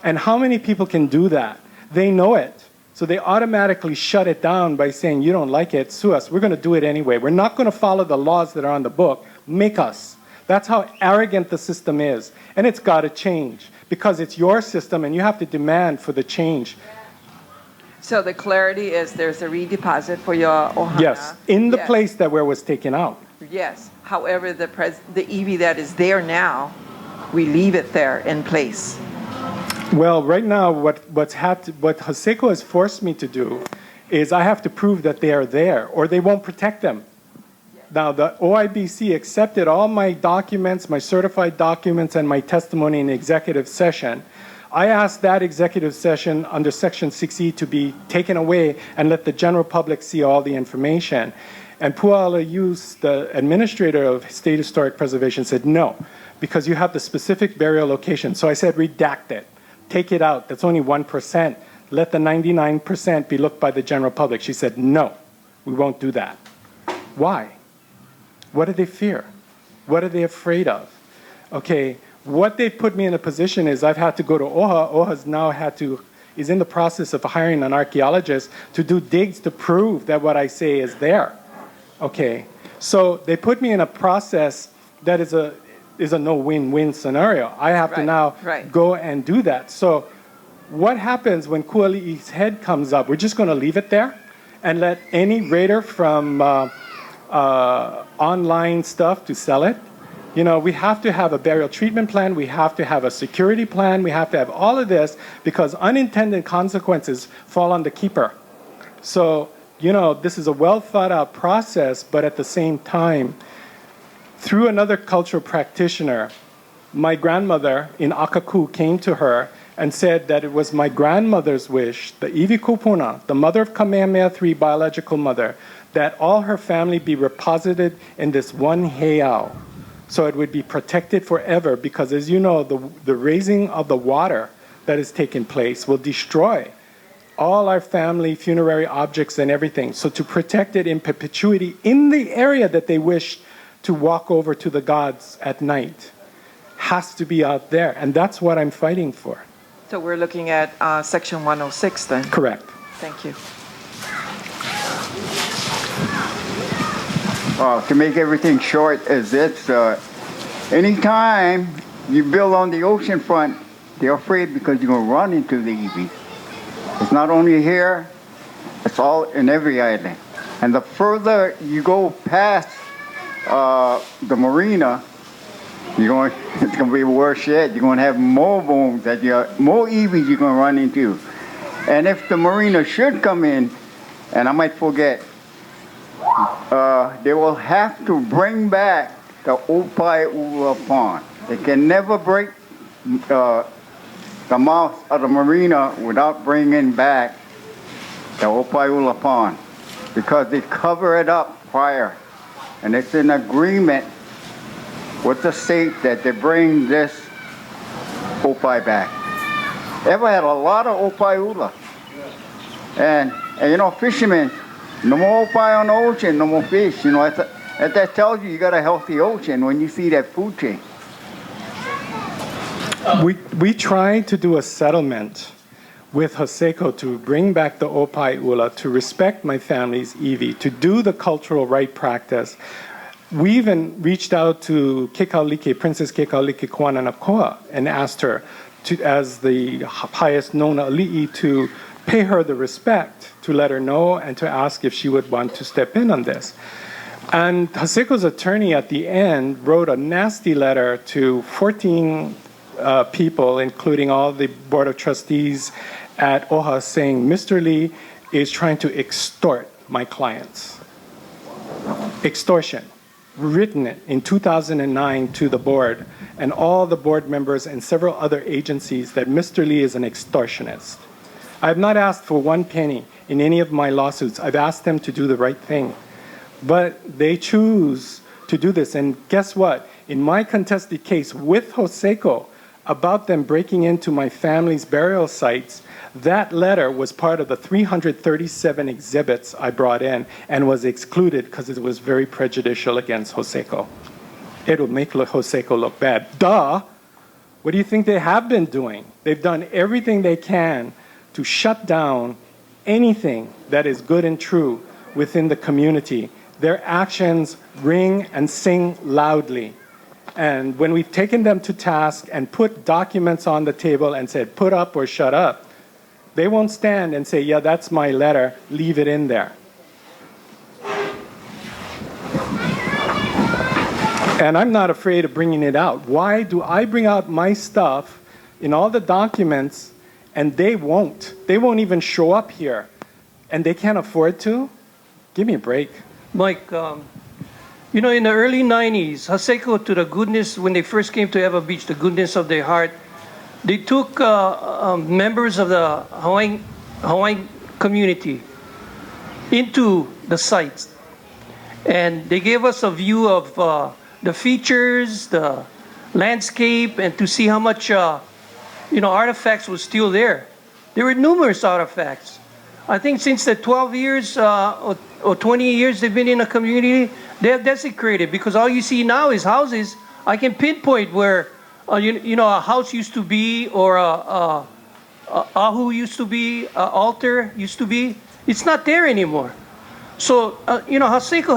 Speaker 10: And how many people can do that? They know it. So they automatically shut it down by saying, you don't like it, sue us. We're going to do it anyway. We're not going to follow the laws that are on the book. Make us. That's how arrogant the system is. And it's got to change because it's your system and you have to demand for the change.
Speaker 5: So the clarity is there's a redeposit for your ohana.
Speaker 10: Yes, in the place that where it was taken out.
Speaker 5: Yes. However, the EV that is there now, we leave it there in place.
Speaker 10: Well, right now, what Hoseko has forced me to do is I have to prove that they are there, or they won't protect them. Now, the OIBC accepted all my documents, my certified documents, and my testimony in the executive session. I asked that executive session under Section 6E to be taken away and let the general public see all the information. And Puala Yus, the administrator of State Historic Preservation, said no, because you have the specific burial location. So I said, redact it. Take it out. That's only 1%. Let the 99% be looked by the general public. She said, no, we won't do that. Why? What do they fear? What are they afraid of? Okay, what they've put me in a position is I've had to go to OHA. OHA's now is in the process of hiring an archaeologist to do digs to prove that what I say is there. Okay, so they put me in a process that is a no win-win scenario. I have to now go and do that. So what happens when Kuali'i's head comes up? We're just going to leave it there and let any raider from online stuff to sell it? You know, we have to have a burial treatment plan. We have to have a security plan. We have to have all of this because unintended consequences fall on the keeper. So, you know, this is a well thought out process, but at the same time, through another cultural practitioner, my grandmother in Akaku came to her and said that it was my grandmother's wish, the Iwi Kupuna, the mother of Kamehameha III, biological mother, that all her family be reposited in this one heiau. So it would be protected forever because, as you know, the raising of the water that has taken place will destroy all our family funerary objects and everything. So to protect it in perpetuity in the area that they wish to walk over to the gods at night has to be out there. And that's what I'm fighting for.
Speaker 5: So we're looking at Section 106 then?
Speaker 10: Correct.
Speaker 5: Thank you.
Speaker 6: To make everything short as this, anytime you build on the ocean front, they're afraid because you're going to run into the EV. It's not only here, it's all in every island. And the further you go past the marina, it's going to be worse yet. You're going to have more booms, more EVs you're going to run into. And if the marina should come in, and I might forget, they will have to bring back the Opaiula Pond. They can never break the mouth of the marina without bringing back the Opaiula Pond because they cover it up prior. And it's an agreement with the state that they bring this Opai back. Ewa had a lot of Opaiula. And you know, fishermen, no more Opai on the ocean, no more fish. You know, that tells you got a healthy ocean when you see that food chain.
Speaker 10: We tried to do a settlement with Hoseko to bring back the Opaiula, to respect my family's iwi, to do the cultural right practice. We even reached out to Kekaulike, Princess Kekaulike Kuananakoa, and asked her, as the highest known ali'i, to pay her the respect, to let her know, and to ask if she would want to step in on this. And Hoseko's attorney at the end wrote a nasty letter to 14 people, including all the board of trustees at OHA, saying Mr. Lee is trying to extort my clients. Extortion. Written it in 2009 to the board and all the board members and several other agencies that Mr. Lee is an extortionist. I have not asked for one penny in any of my lawsuits. I've asked them to do the right thing. But they choose to do this. And guess what? In my contested case with Hoseko about them breaking into my family's burial sites, that letter was part of the 337 exhibits I brought in and was excluded because it was very prejudicial against Hoseko. it'll make Hoseko look bad. Duh! What do you think they have been doing? They've done everything they can to shut down anything that is good and true within the community. Their actions ring and sing loudly. And when we've taken them to task and put documents on the table and said, put up or shut up, they won't stand and say, yeah, that's my letter, leave it in there. And I'm not afraid of bringing it out. Why do I bring out my stuff in all the documents and they won't? They won't even show up here. And they can't afford to? Give me a break.
Speaker 4: Mike, you know, in the early 90s, Hoseko, to the goodness, when they first came to Ewa Beach, the goodness of their heart, they took members of the Hawaiian community into the sites. And they gave us a view of the features, the landscape, and to see how much, you know, artifacts was still there. There were numerous artifacts. I think since the 12 years or 20 years they've been in a community, they have desecrated, because all you see now is houses. I can pinpoint where, you know, a house used to be, or a ahu used to be, an altar used to be. It's not there anymore. So, you know, Hoseko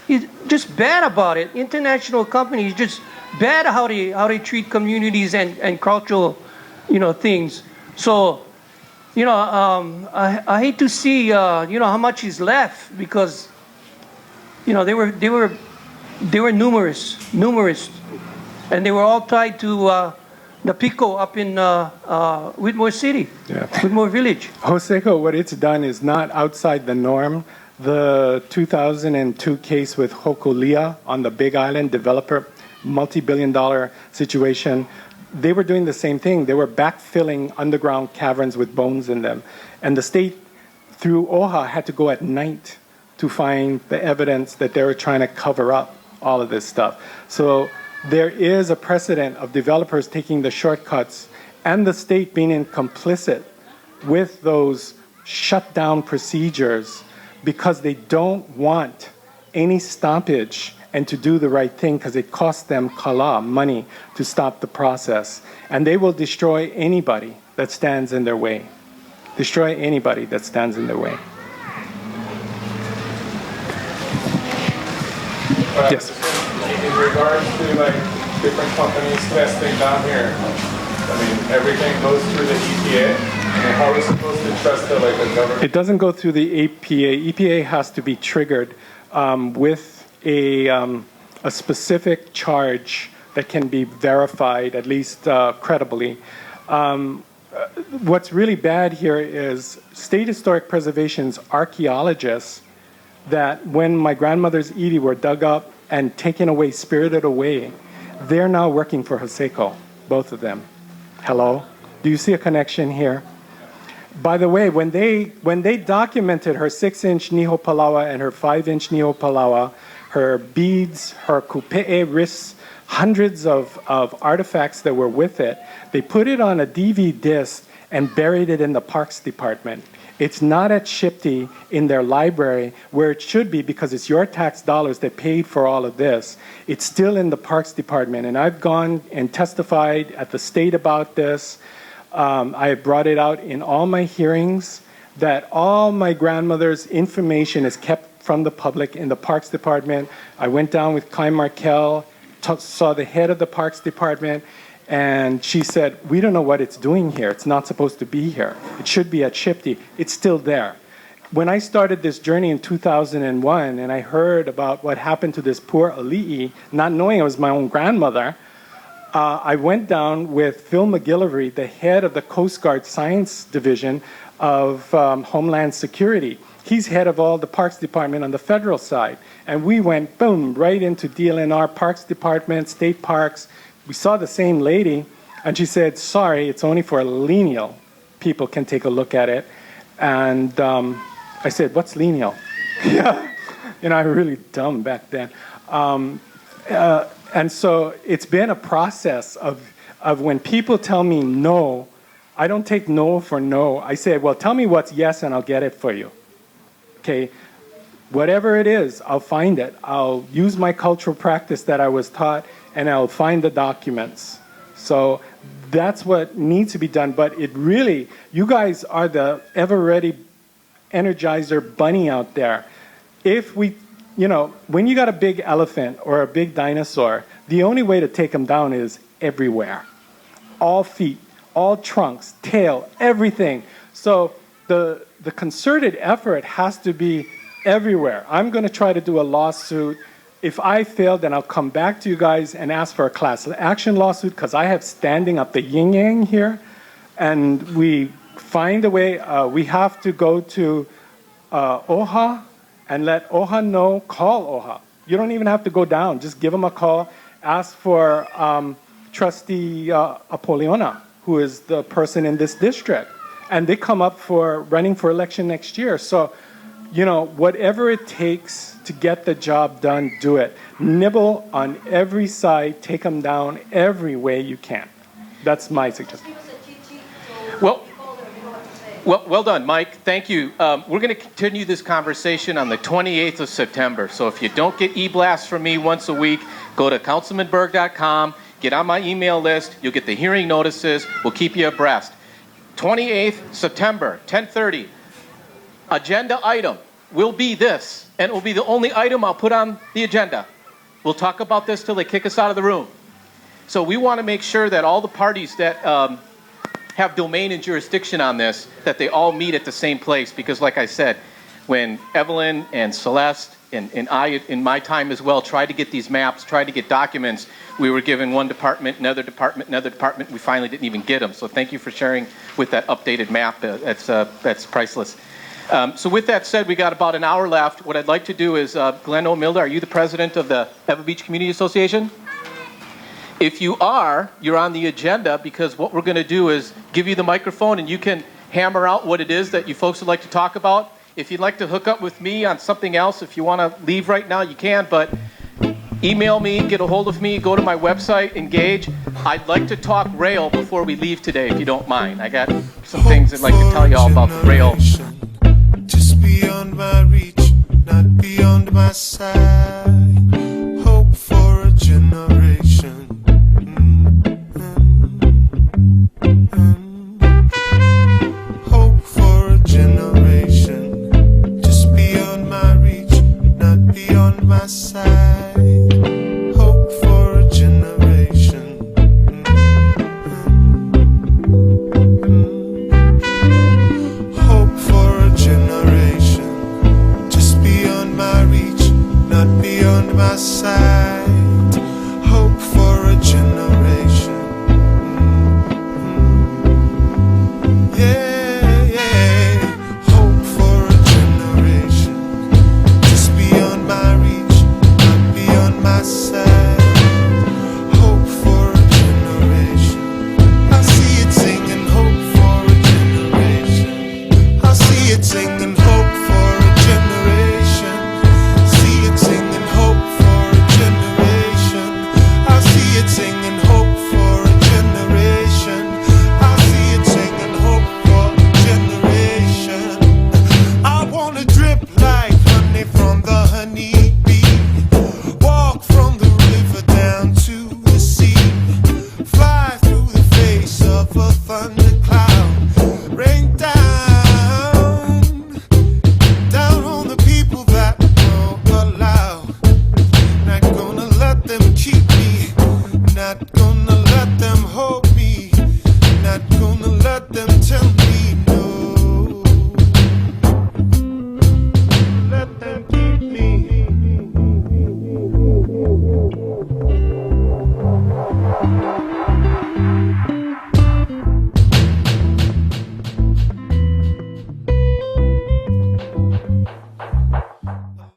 Speaker 4: he's just bad about it. International companies just bad how they treat communities and cultural, you know, things. So, you know, I hate to see, you know, how much is left, because, you know, they were numerous, and they were all tied to the Pico up in Whitmore City, Whitmore Village.
Speaker 10: Hoseko, what it's done is not outside the norm. The 2002 case with Hokulia on the Big Island, developer, multi-billion-dollar situation, they were doing the same thing. They were backfilling underground caverns with bones in them. And the state, through OHA, had to go at night to find the evidence that they were trying to cover up all of this stuff. So there is a precedent of developers taking the shortcuts and the state being complicit with those shutdown procedures, because they don't want any stoppage and to do the right thing, because it costs them kala, money, to stop the process. And they will destroy anybody that stands in their way. Destroy anybody that stands in their way. Yes.
Speaker 9: In regards to like different companies testing down here, I mean, everything goes through the EPA. And how are we supposed to trust the government?
Speaker 10: It doesn't go through the EPA. EPA has to be triggered with a specific charge that can be verified, at least credibly. What's really bad here is state historic preservation's archaeologists, that when my grandmother's Edie were dug up and taken away, spirited away, they're now working for Hoseko, both of them. Hello? Do you see a connection here? By the way, when they documented her 6-inch niho palawa and her 5-inch niho palawa, her beads, her kupe'e wrists, hundreds of artifacts that were with it, they put it on a DV disc and buried it in the Parks Department. It's not at Shipty in their library where it should be, because it's your tax dollars that paid for all of this. It's still in the Parks Department, and I've gone and testified at the state about this. I brought it out in all my hearings that all my grandmother's information is kept from the public in the Parks Department. I went down with Kai Markel, saw the head of the Parks Department, and she said, we don't know what it's doing here. It's not supposed to be here. It should be at Shipty. It's still there. When I started this journey in 2001, and I heard about what happened to this poor Ali'i, not knowing it was my own grandmother, I went down with Phil McGillivray, the head of the Coast Guard Science Division of Homeland Security. He's head of all the Parks Department on the federal side. And we went, boom, right into DLNR, Parks Department, State Parks. We saw the same lady, and she said, sorry, it's only for lineal people can take a look at it. And I said, what's lineal? Yeah, you know, I was really dumb back then. And so it's been a process of when people tell me no, I don't take no for no. I say, well, tell me what's yes and I'll get it for you. Okay? Whatever it is, I'll find it. I'll use my cultural practice that I was taught, and I'll find the documents. So that's what needs to be done. But it really, you guys are the ever-ready Energizer bunny out there. If we, when you got a big elephant or a big dinosaur, the only way to take them down is everywhere. All feet, all trunks, tail, everything. So the concerted effort has to be everywhere. I'm going to try to do a lawsuit. If I fail, then I'll come back to you guys and ask for a class action lawsuit, because I have standing up the yin-yang here. And we find a way. We have to go to OHA and let OHA know, call OHA. You don't even have to go down. Just give them a call. Ask for Trustee Apoliona, who is the person in this district. And they come up for running for election next year. So, whatever it takes to get the job done, do it. Nibble on every side, take them down every way you can. That's my suggestion.
Speaker 2: Well done, Mike. Thank you. We're going to continue this conversation on the 28th of September. So if you don't get e-blasts from me once a week, go to councilmanberg.com, get on my email list. You'll get the hearing notices. We'll keep you abreast. 28th September, 10:30. Agenda item will be this, and it will be the only item I'll put on the agenda. We'll talk about this till they kick us out of the room. So we want to make sure that all the parties that have domain and jurisdiction on this, that they all meet at the same place. Because like I said, when Evelyn and Celeste and I, in my time as well, tried to get these maps, tried to get documents, we were given one department, another department, another department. We finally didn't even get them. So thank you for sharing with that updated map. That's priceless. So with that said, we got about an hour left. What I'd like to do is, Glenn O'Milda, are you the president of the Ewa Beach Community Association? If you are, you're on the agenda, because what we're going to do is give you the microphone and you can hammer out what it is that you folks would like to talk about. If you'd like to hook up with me on something else, if you want to leave right now, you can, but email me, get a hold of me, go to my website, engage. I'd like to talk rail before we leave today, if you don't mind. I got some things I'd like to tell you all about rail.
Speaker 12: Just beyond my reach, not beyond my sight. Hope for a generation. Hope for a generation. Just beyond my reach, not beyond my sight. Hope for a generation. Hope for a generation. Just beyond my reach, not beyond my sight. Hope for a generation. Yeah.